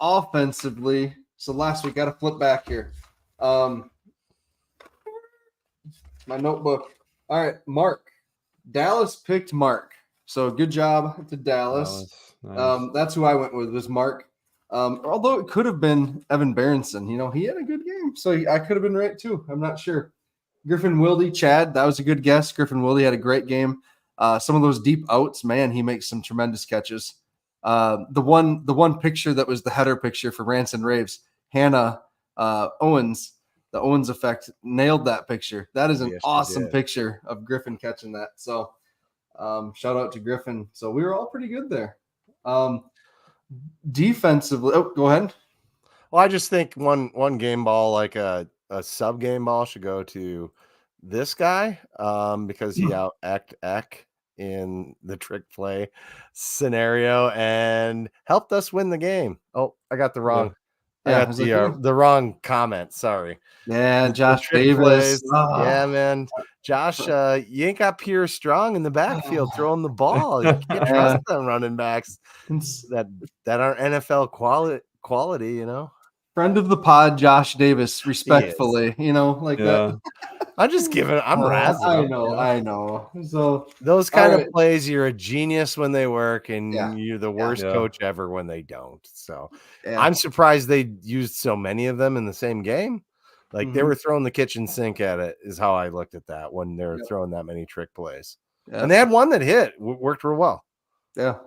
Offensively. So last week, got to flip back here. My notebook. All right. Mark. Dallas picked Mark. So good job to Dallas. Nice. That's who I went with, was Mark. Although it could have been Evan Berenson. He had a good game. So I could have been right too. I'm not sure. Griffin Wilde, Chad, that was a good guess. Griffin Wilde had a great game. Some of those deep outs, man, he makes some tremendous catches. The one picture that was the header picture for Rants and Raves, Hannah Owens, the Owens effect, nailed that picture. That is an awesome picture of Griffin catching that. So shout out to Griffin. So we were all pretty good there. Defensively, go ahead. Well, I just think one game ball, like a sub game ball, should go to this guy because he out act Eck in the trick play scenario and helped us win the game. Oh, I got the wrong. I got the wrong comment. Sorry. Yeah, Josh Davis. Oh. Yeah, man. Josh, you ain't got Pierre Strong in the backfield throwing the ball. You can't trust them running backs that aren't NFL quality, Friend of the pod, Josh Davis, respectfully, that. I'm just giving. I'm razzing. I know. So those kind of plays, you're a genius when they work, and you're the worst coach ever when they don't. So I'm surprised they used so many of them in the same game. Like they were throwing the kitchen sink at it, is how I looked at that when they were throwing that many trick plays. And they had one that worked real well. Yeah.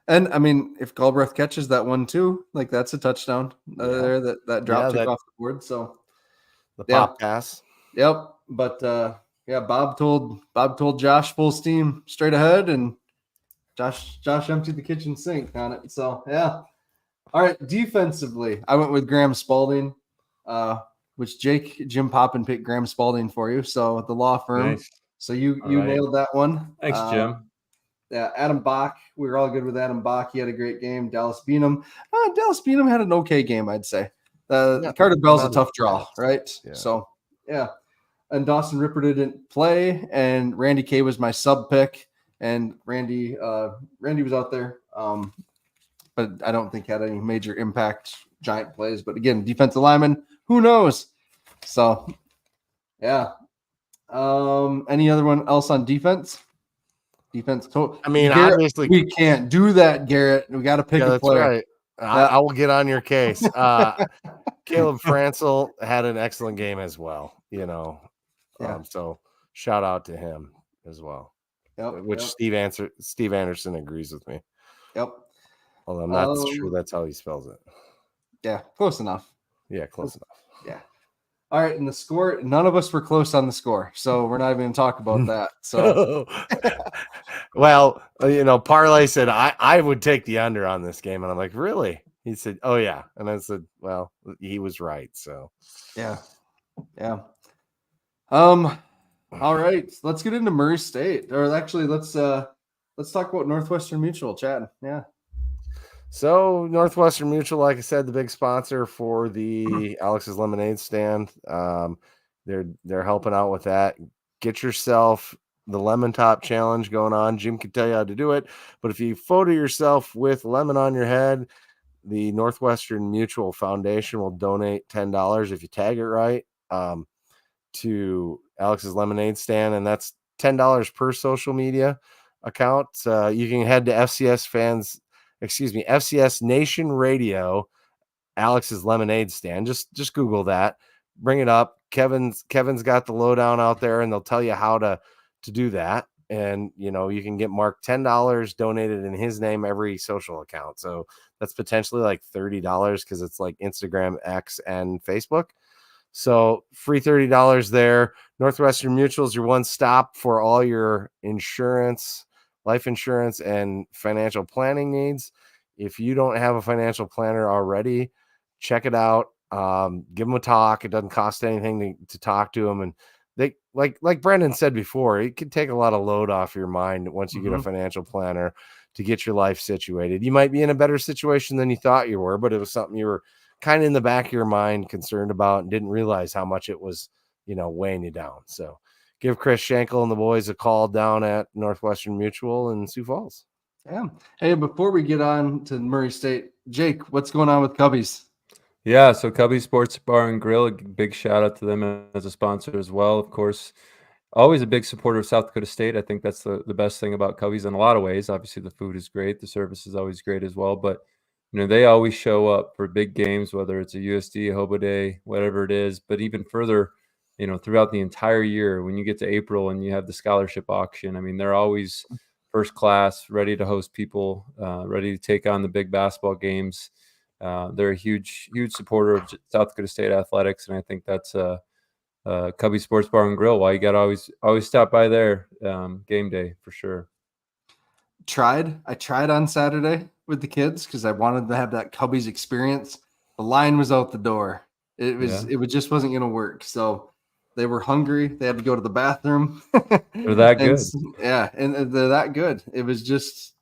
And I mean, if Galbraith catches that one too, like that's a touchdown there, that drop kick off the board. So the pop pass. Yep. But Bob told Josh full steam straight ahead, and Josh emptied the kitchen sink on it. So yeah. All right. Defensively, I went with Graham Spalding, which Jim Poppin picked Graham Spalding for you. So the law firm. Nice. So you nailed that one. Thanks, Jim. Yeah, Adam Bach. We were all good with Adam Bach. He had a great game. Dallas Beanham had an okay game, I'd say. Carter Bell's a tough draw, right? Yeah. So, yeah. And Dawson Ripper didn't play, and Randy K was my sub pick, and Randy was out there, but I don't think had any major impact giant plays. But again, defensive lineman, who knows? So, yeah. Any other one else on defense? I mean, Garrett, obviously we can't do that, Garrett. We got to pick a player. Right. I will get on your case. Caleb Francel had an excellent game as well, so shout out to him as well. Which Steve Anderson agrees with me. Yep. Although I'm not sure that's how he spells it. Yeah, close enough. Yeah, close enough. Yeah. All right, and the score, none of us were close on the score, so we're not even going to talk about that. So, well, Parlay said I would take the under on this game, and I'm like, really? He said, oh yeah, and I said, well, he was right. So, yeah. All right, let's get into Murray State, or actually, let's talk about Northwestern Mutual, Chad. Yeah. So Northwestern Mutual, like I said, the big sponsor for the Alex's Lemonade stand. They're helping out with that. Get yourself the Lemon Top Challenge going on. Jim can tell you how to do it, but if you photo yourself with lemon on your head, the Northwestern Mutual Foundation will donate $10 if you tag it right to Alex's Lemonade stand, and that's $10 per social media account. You can head to FCS Nation Radio, Alex's Lemonade stand. Just Google that, bring it up. Kevin's got the lowdown out there, and they'll tell you how to do that. And you can get Mark $10 donated in his name every social account. So that's potentially like $30 because it's like Instagram, X, and Facebook. So free $30 there. Northwestern Mutual is your one stop for all your insurance, life insurance, and financial planning needs. If you don't have a financial planner already, check it out. Give them a talk. It doesn't cost anything to talk to them. And they like Brendan said before, it can take a lot of load off your mind once you get a financial planner to get your life situated. You might be in a better situation than you thought you were, but it was something you were kind of in the back of your mind concerned about and didn't realize how much it was, weighing you down. So give Chris Schenkel and the boys a call down at Northwestern Mutual in Sioux Falls. Yeah. Hey, before we get on to Murray State, Jake, what's going on with Cubbies? Yeah, so Cubby Sports Bar and Grill, a big shout out to them as a sponsor as well. Of course, always a big supporter of South Dakota State. I think that's the best thing about Cubbies in a lot of ways. Obviously, the food is great. The service is always great as well. But, they always show up for big games, whether it's a USD, a Hobo Day, whatever it is. But even further, throughout the entire year, when you get to April and you have the scholarship auction, I mean, they're always first class, ready to host people, ready to take on the big basketball games. They're a huge supporter of South Dakota State athletics, and I think that's Cubby Sports Bar and Grill. Why you got to always stop by there game day for sure. I tried on Saturday with the kids because I wanted to have that Cubbies experience. The line was out the door. It just wasn't going to work. So they were hungry. They had to go to the bathroom. They're that good. And they're that good. It was just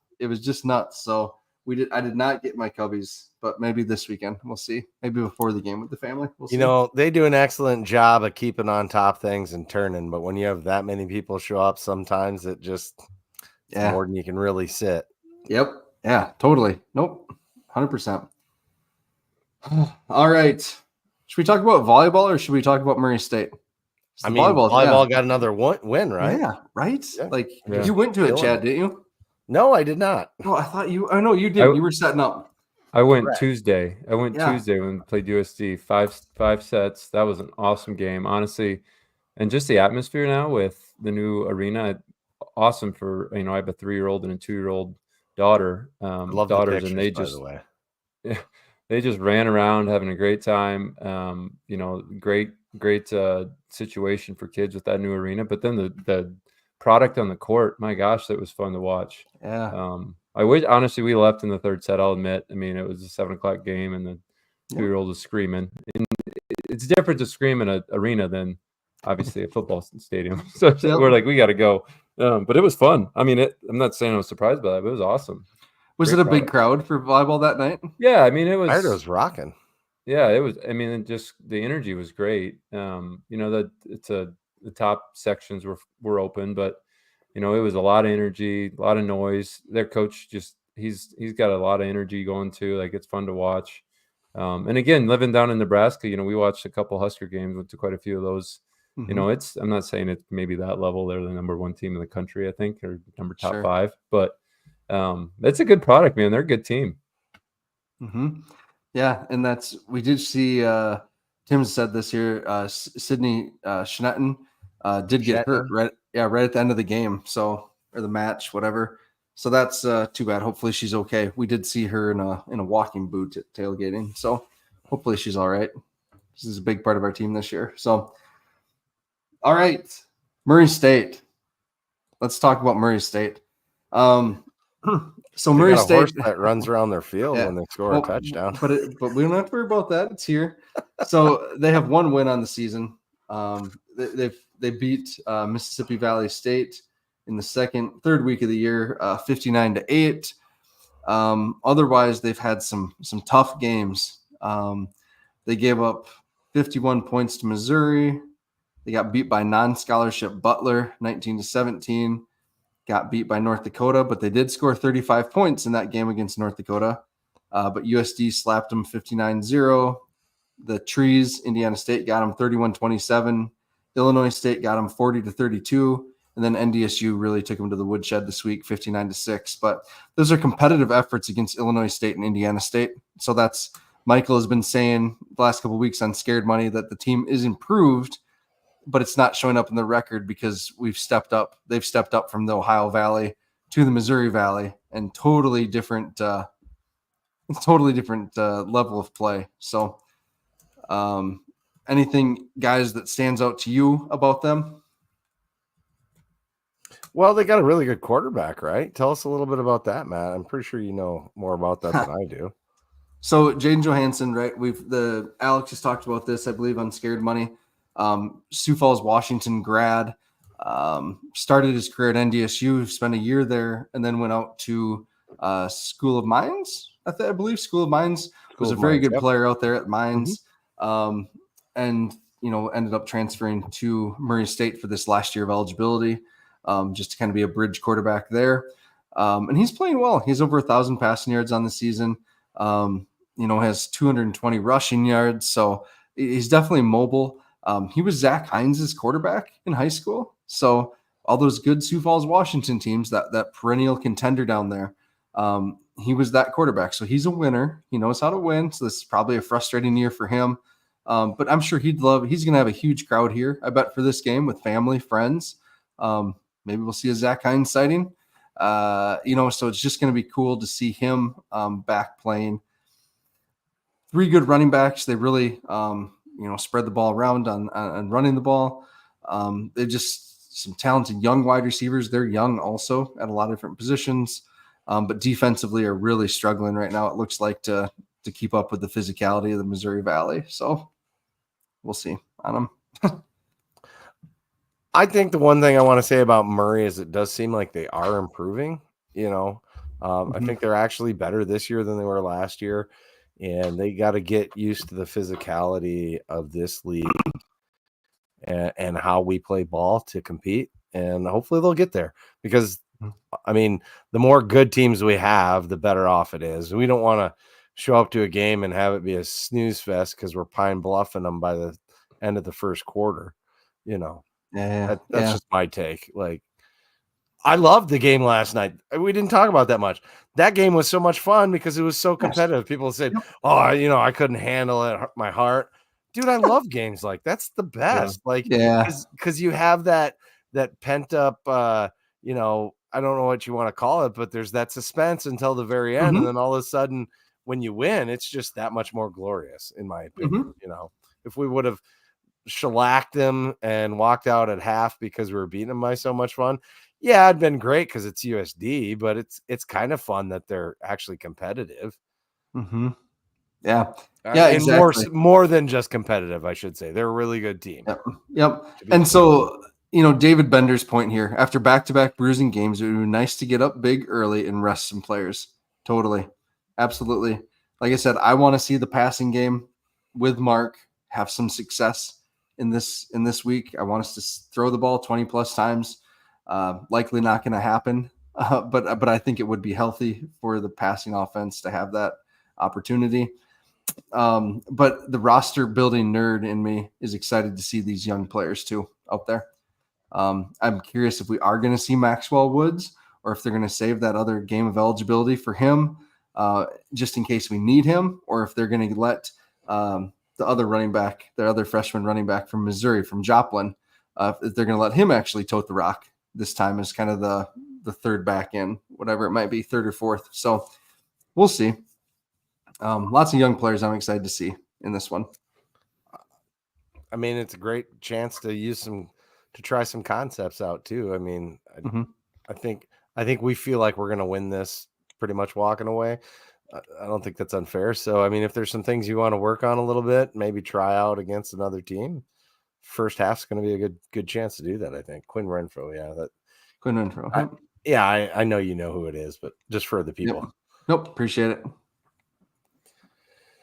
nuts. So I did not get my Cubbies, but maybe this weekend we'll see. Maybe before the game with the family. We'll see. They do an excellent job of keeping on top of things and turning, but when you have that many people show up, sometimes it just more than you can really sit. Yep. Yeah, totally. Nope. 100%. All right. Should we talk about volleyball or should we talk about Murray State? Volleyball got another win, right? Yeah, right? Yeah. You went to it, Chad, didn't you? No, I did not. No, I thought you. I know you did. You were setting up. I went Tuesday. Tuesday when we played USD. Five sets. That was an awesome game, honestly. And just the atmosphere now with the new arena, awesome for I have a 3-year-old and a 2-year-old daughter. Love daughters, the pictures, and they by the way. they just ran around having a great time. Great situation for kids with that new arena. But then the product on the court, my gosh, that was fun to watch. Yeah. I wish honestly we left in the third set. I'll admit. I mean, it was a 7:00 game, and the 2-year-old was screaming. And it's different to scream in an arena than obviously a football stadium. So we're like, we got to go. But it was fun. I mean, I'm not saying I was surprised by that, but it was awesome. Was it a big crowd for volleyball that night? Yeah, I mean, it was. I heard it was rocking. Yeah, it was. I mean, just the energy was great. That the top sections were open, but it was a lot of energy, a lot of noise. Their coach he's got a lot of energy going too. Like it's fun to watch. And again, living down in Nebraska, we watched a couple Husker games, went to quite a few of those. Mm-hmm. I'm not saying it's maybe that level. They're the number 1 team in the country, I think, or top 5. But it's a good product, man. They're a good team. Mm-hmm. Yeah, and we did see. Tim said this here. Sydney Schnetten did get hurt right at the end of the game, or the match, whatever. So that's too bad. Hopefully she's okay. We did see her in a walking boot at tailgating, so hopefully she's all right. This is a big part of our team this year. So, all right, Murray State. Let's talk about Murray State. So Murray State horse that runs around their field when they score a touchdown. But we don't have to worry about that. It's here. So they have 1 win on the season. They beat Mississippi Valley State in the third week of the year, 59-8. Otherwise, they've had some tough games. They gave up 51 points to Missouri. They got beat by non-scholarship Butler, 19-17. Got beat by North Dakota, but they did score 35 points in that game against North Dakota. But USD slapped them 59-0. The Trees, Indiana State, got them 31-27. Illinois State got them 40-32. And then NDSU really took them to the woodshed this week, 59-6. But those are competitive efforts against Illinois State and Indiana State. So that's Michael has been saying the last couple of weeks on Scared Money that the team is improved, but it's not showing up in the record because we've stepped up. They've stepped up from the Ohio Valley to the Missouri Valley, and totally different level of play. So anything, guys, that stands out to you about them? Well, they got a really good quarterback, right? Tell us a little bit about that, Matt. I'm pretty sure you know more about that than I do. So Jaden Johansson, right? Alex just talked about this, I believe, on Scared Money. Sioux Falls, Washington grad, started his career at NDSU, spent a year there, and then went out to School of Mines. I believe School of Mines was a very good player out there at Mines, and ended up transferring to Murray State for this last year of eligibility, just to kind of be a bridge quarterback there. And he's playing well. He's over 1,000 passing yards on the season. Has 220 rushing yards, so he's definitely mobile. He was Zach Hines' quarterback in high school, so all those good Sioux Falls, Washington teams, that perennial contender down there, he was that quarterback. So he's a winner. He knows how to win. So this is probably a frustrating year for him, but I'm sure he's going to have a huge crowd here, I bet, for this game with family, friends. Maybe we'll see a Zach Hines sighting. So it's just going to be cool to see him back playing. 3 good running backs. They really, spread the ball around on running the ball. They're just some talented young wide receivers. They're young also at a lot of different positions, but defensively are really struggling right now. It looks like to keep up with the physicality of the Missouri Valley. So we'll see on them. I think the one thing I want to say about Murray is it does seem like they are improving. I think they're actually better this year than they were last year, and they got to get used to the physicality of this league and how we play ball to compete. And hopefully they'll get there because, I mean, the more good teams we have, the better off it is. We don't want to show up to a game and have it be a snooze fest because we're pine bluffing them by the end of the first quarter, That's just my take. Like, I loved the game last night. We didn't talk about that much. That game was so much fun because it was so competitive. People said, "Oh, I couldn't handle it, my heart." Dude, I love games like that's the best. Because you have that pent up. I don't know what you want to call it, but there's that suspense until the very end, and then all of a sudden, when you win, it's just that much more glorious, in my opinion. If we would have shellacked them and walked out at half because we were beating them by so much fun, yeah, it'd been great because it's USD, but it's kind of fun that they're actually competitive. Yeah, exactly. More than just competitive, I should say. They're a really good team. Yep. And so, David Bender's point here, after back-to-back bruising games, it would be nice to get up big early and rest some players. Totally. Absolutely. Like I said, I want to see the passing game with Mark have some success in this week. I want us to throw the ball 20 plus times. Likely not going to happen, but I think it would be healthy for the passing offense to have that opportunity. But the roster building nerd in me is excited to see these young players too out there. I'm curious if we are going to see Maxwell Woods or if they're going to save that other game of eligibility for him, just in case we need him, or if they're going to let the other running back, their other freshman running back from Missouri, from Joplin, if they're going to let him actually tote the rock this time as kind of the third back in, whatever it might be, third or fourth. So we'll see. Lots of young players I'm excited to see in this one. I mean, it's a great chance to try some concepts out too. I mean, I think we feel like we're going to win this pretty much walking away. I don't think that's unfair. So, I mean, if there's some things you want to work on a little bit, maybe try out against another team. First half's going to be a good chance to do that, I think. Quinn Renfro, Quinn Renfro. I know you know who it is, but just for the people. Yep. Nope, appreciate it.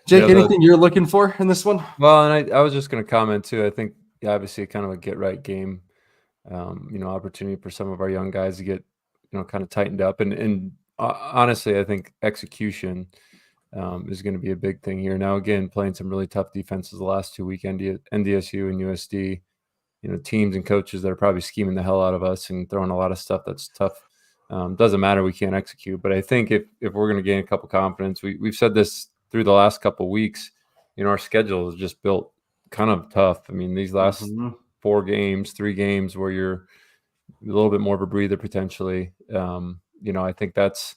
Jake, anything you're looking for in this one? Well, and I was just going to comment too. I think obviously kind of a get right game, opportunity for some of our young guys to get, kind of tightened up. And honestly, I think execution is going to be a big thing here. Now, again, playing some really tough defenses the last 2 weekends, NDSU and USD, teams and coaches that are probably scheming the hell out of us and throwing a lot of stuff that's tough. Doesn't matter, we can't execute. But I think if we're going to gain a couple confidence, we've said this through the last couple of weeks, our schedule is just built kind of tough. I mean, these last 3 games where you're a little bit more of a breather potentially. I think that's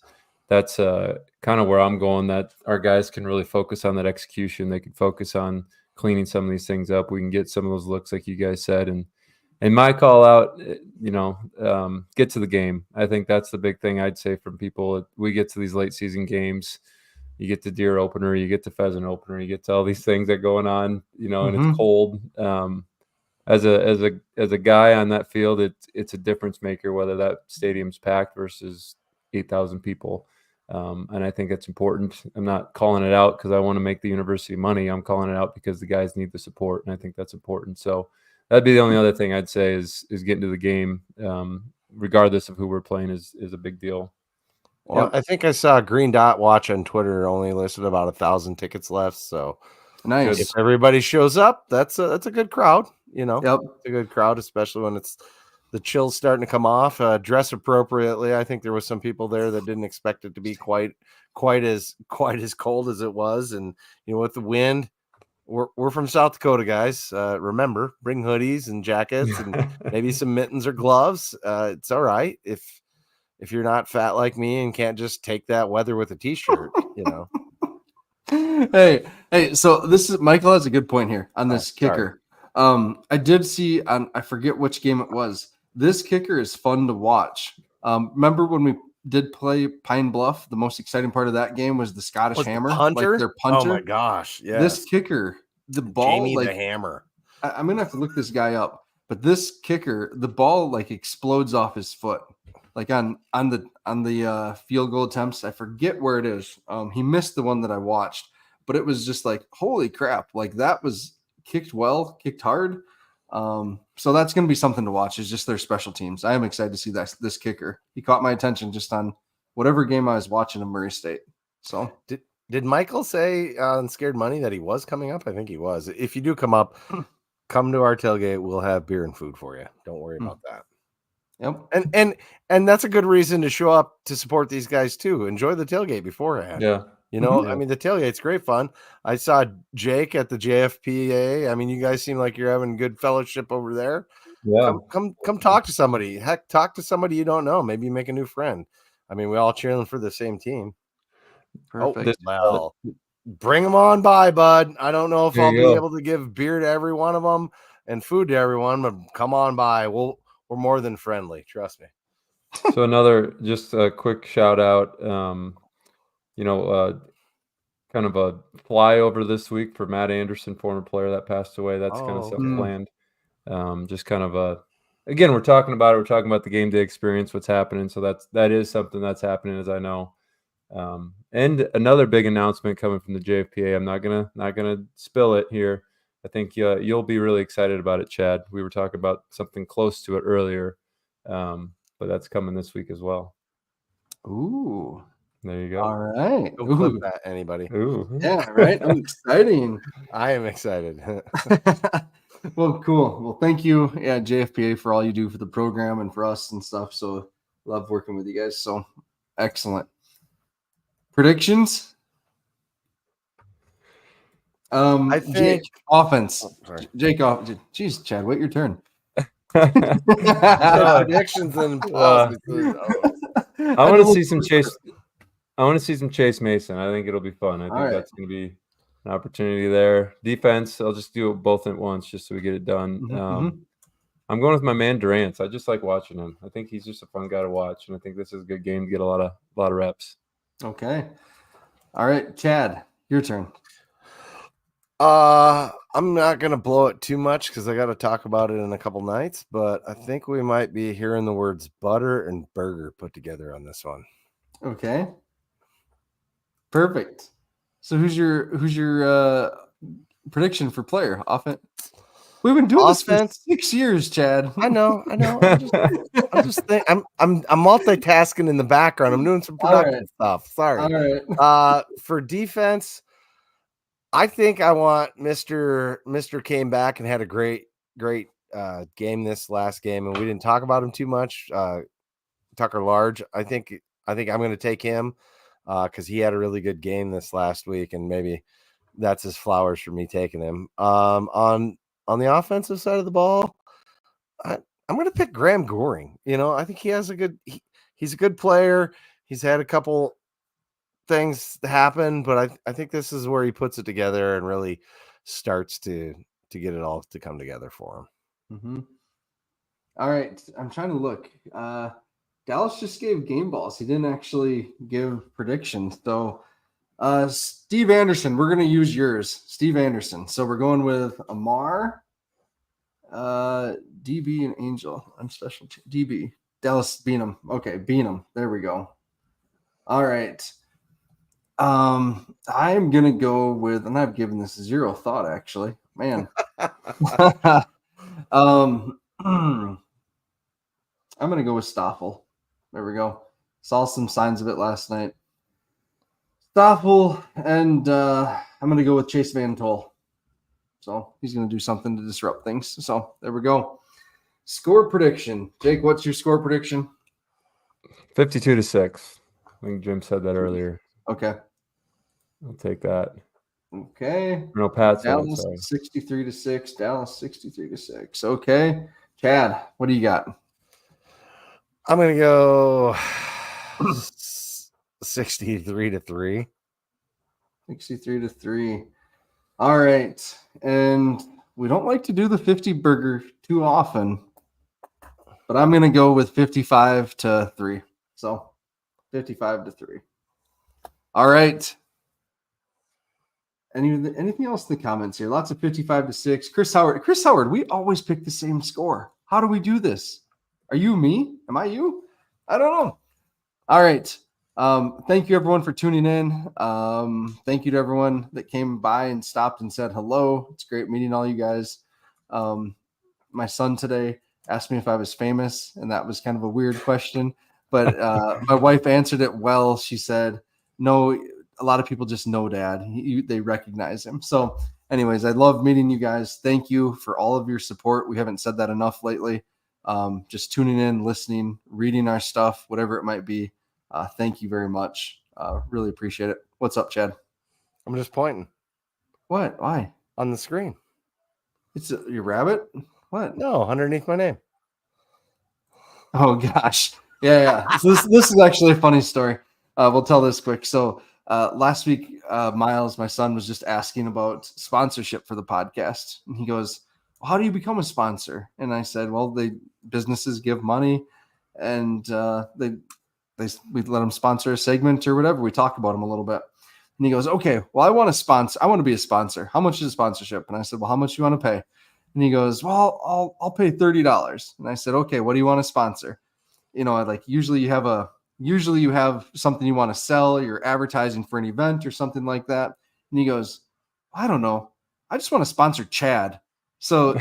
kind of where I'm going, that our guys can really focus on that execution. They can focus on cleaning some of these things up, we can get some of those looks like you guys said. And my call out, get to the game. I think that's the big thing I'd say from people. We get to these late season games, you get to deer opener, you get to pheasant opener, you get to all these things that are going on, and it's cold. As a guy on that field, it's a difference maker whether that stadium's packed versus 8,000 people. And I think it's important. I'm not calling it out because I want to make the university money. I'm calling it out because the guys need the support, and I think that's important. So that'd be the only other thing I'd say is getting to the game, regardless of who we're playing, is a big deal. Well, I think I saw Green Dot Watch on Twitter only listed about 1,000 tickets left. So nice. If everybody shows up, that's a good crowd. It's a good crowd, especially when it's the chill's starting to come off. Dress appropriately. I think there was some people there that didn't expect it to be quite as cold as it was, and with the wind. We're from South Dakota, guys. Remember, bring hoodies and jackets and maybe some mittens or gloves. It's all right if you're not fat like me and can't just take that weather with a t-shirt. Hey, so this is Michael has a good point here on this kicker. I did see I forget which game it was. This kicker is fun to watch. Remember when we did play Pine Bluff? The most exciting part of that game was the Scottish Hammer, punter? like their punter. Oh my gosh! Yeah, this kicker, the ball, Jamie like the Hammer. I'm gonna have to look this guy up, but this kicker, the ball like explodes off his foot, like on the field goal attempts. I forget where it is. He missed the one that I watched, but it was just like, holy crap! Like that was kicked hard. So that's going to be something to watch. Is just their special teams. I am excited to see this kicker. He caught my attention just on whatever game I was watching in Murray State. So did Michael say on Scared Money that he was coming up? I think he was. If you do come up, come to our tailgate. We'll have beer and food for you. Don't worry about that. Yep. And that's a good reason to show up to support these guys too. Enjoy the tailgate beforehand. Yeah. I mean, the tailgate's great fun. I saw Jake at the JFPA. I mean, you guys seem like you're having good fellowship over there. Yeah. Come talk to somebody. Heck, talk to somebody you don't know. Maybe make a new friend. I mean, we all cheering for the same team. Perfect. Well, bring them on by, bud. I don't know if I'll be able to give beer to every one of them and food to everyone, but come on by. We're more than friendly. Trust me. So another, just a quick shout out. Kind of a flyover this week for Matt Anderson, former player that passed away. That's kind of self-planned. Just kind of again, we're talking about it. We're talking about the game day experience, what's happening. So that is something that's happening, as I know. And another big announcement coming from the JFPA. I'm not gonna spill it here. I think you'll be really excited about it, Chad. We were talking about something close to it earlier, but that's coming this week as well. Ooh. There you go. All right. Don't clip that, anybody. Ooh. Yeah, right. I'm exciting. I am excited. Well, cool. Well, thank you, JFPA, for all you do for the program and for us and stuff. So love working with you guys. So excellent. Predictions? I think Jake, offense. sorry. Jake off. Jeez, Chad, wait your turn. Predictions and I want to see some Chase. I want to see some Chase Mason. I think it'll be fun. I think that's going to be an opportunity there. Defense, I'll just do it both at once just so we get it done. I'm going with my man Durant. I just like watching him. I think he's just a fun guy to watch, and I think this is a good game to get a lot of reps. Okay. All right, Chad, your turn. I'm not gonna blow it too much because I got to talk about it in a couple nights, but I think we might be hearing the words butter and burger put together on this one. Okay. Perfect. So who's your prediction for player offense? We've been doing this for 6 years, Chad. I know. I'm multitasking in the background. I'm doing some production stuff. Sorry. All right. For defense, I think I want Mr. came back and had a great game this last game, and we didn't talk about him too much. Tucker Large. I think I'm going to take him because he had a really good game this last week, and maybe that's his flowers for me taking him. On the offensive side of the ball, I'm going to pick Graham Goring. I think he has he's a good player. He's had a couple things happen, but I think this is where he puts it together and really starts to get it all to come together for him. Mm-hmm. All right, I'm trying to look. Dallas just gave game balls. He didn't actually give predictions, though. Steve Anderson, we're going to use yours, Steve Anderson. So we're going with Amar, DB, and Angel. I'm special DB. Dallas Beanham. Okay, Beanham. There we go. All right. I'm gonna go with, and I've given this zero thought actually. Man. I'm gonna go with Stoffel. There we go. Saw some signs of it last night. Stoffel, and I'm gonna go with Chase Van Tol. So he's gonna do something to disrupt things. So there we go. Score prediction. Jake, what's your score prediction? 52-6. I think Jim said that earlier. Okay. I'll take that. Okay. No, Pat said Dallas 63-6. Dallas 63-6. Okay. Chad, what do you got? I'm gonna go 63-3. 63-3. All right. And we don't like to do the 50 burger too often, but I'm gonna go with 55-3. So 55-3. All right. Anything else in the comments here? Lots of 55-6. Chris Howard, we always pick the same score. How do we do this? Are you me? Am I you? I don't know. All right. Thank you, everyone, for tuning in. Thank you to everyone that came by and stopped and said hello. It's great meeting all you guys. My son today asked me if I was famous, and that was kind of a weird question. But my wife answered it well. She said, no, a lot of people just know Dad. They recognize him. So anyways, I love meeting you guys. Thank you for all of your support. We haven't said that enough lately. Just tuning in, listening, reading our stuff, whatever it might be. Thank you very much. Really appreciate it. What's up, Chad? I'm just pointing. What? Why? On the screen. It's your rabbit? What? No, underneath my name. Oh, gosh. Yeah. So this is actually a funny story. We'll tell this quick. So last week, Miles, my son, was just asking about sponsorship for the podcast. And he goes, well, how do you become a sponsor? And I said, well, businesses give money, and we let them sponsor a segment or whatever. We talk about them a little bit. And he goes, okay, well, I want to be a sponsor. How much is a sponsorship? And I said, well, how much do you want to pay? And he goes, well, I'll pay $30. And I said, okay, what do you want to sponsor? You know, usually you have something you want to sell. You're advertising for an event or something like that. And he goes, I don't know. I just want to sponsor Chad. So,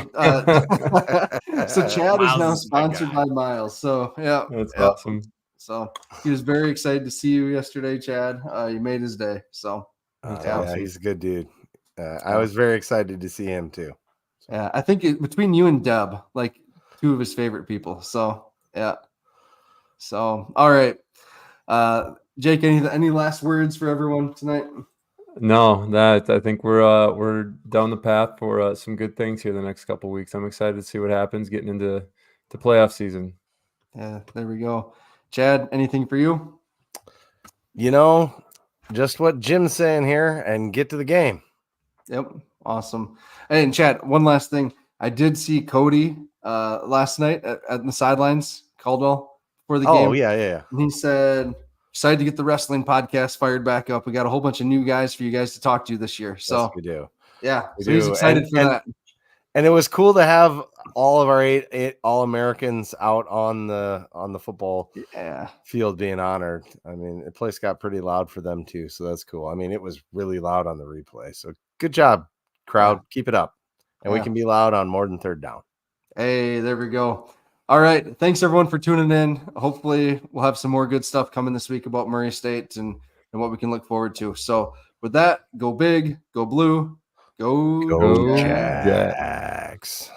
so Chad is now sponsored by Miles. So yeah, that's awesome. So he was very excited to see you yesterday, Chad. You made his day. So yeah, he's a good dude. I was very excited to see him too. Yeah, I think between you and Deb, two of his favorite people. So yeah. So all right, Jake, any last words for everyone tonight? No, I think we're down the path for some good things here the next couple of weeks. I'm excited to see what happens getting into the playoff season. Yeah, there we go. Chad, anything for you? You know, just what Jim's saying here, and get to the game. Yep, awesome. Hey, and Chad, one last thing. I did see Cody last night at the sidelines, Caldwell, for the game. Oh, yeah. And he said, excited to get the wrestling podcast fired back up. We got a whole bunch of new guys for you guys to talk to this year. So yes, we do. Yeah, so he's excited for that. And it was cool to have all of our eight All-Americans out on the football field being honored. I mean, the place got pretty loud for them too, so that's cool. I mean, it was really loud on the replay. So good job, crowd. Keep it up. And we can be loud on more than third down. Hey, there we go. All right. Thanks everyone for tuning in. Hopefully we'll have some more good stuff coming this week about Murray State and what we can look forward to. So with that, go big, go blue, go Jags.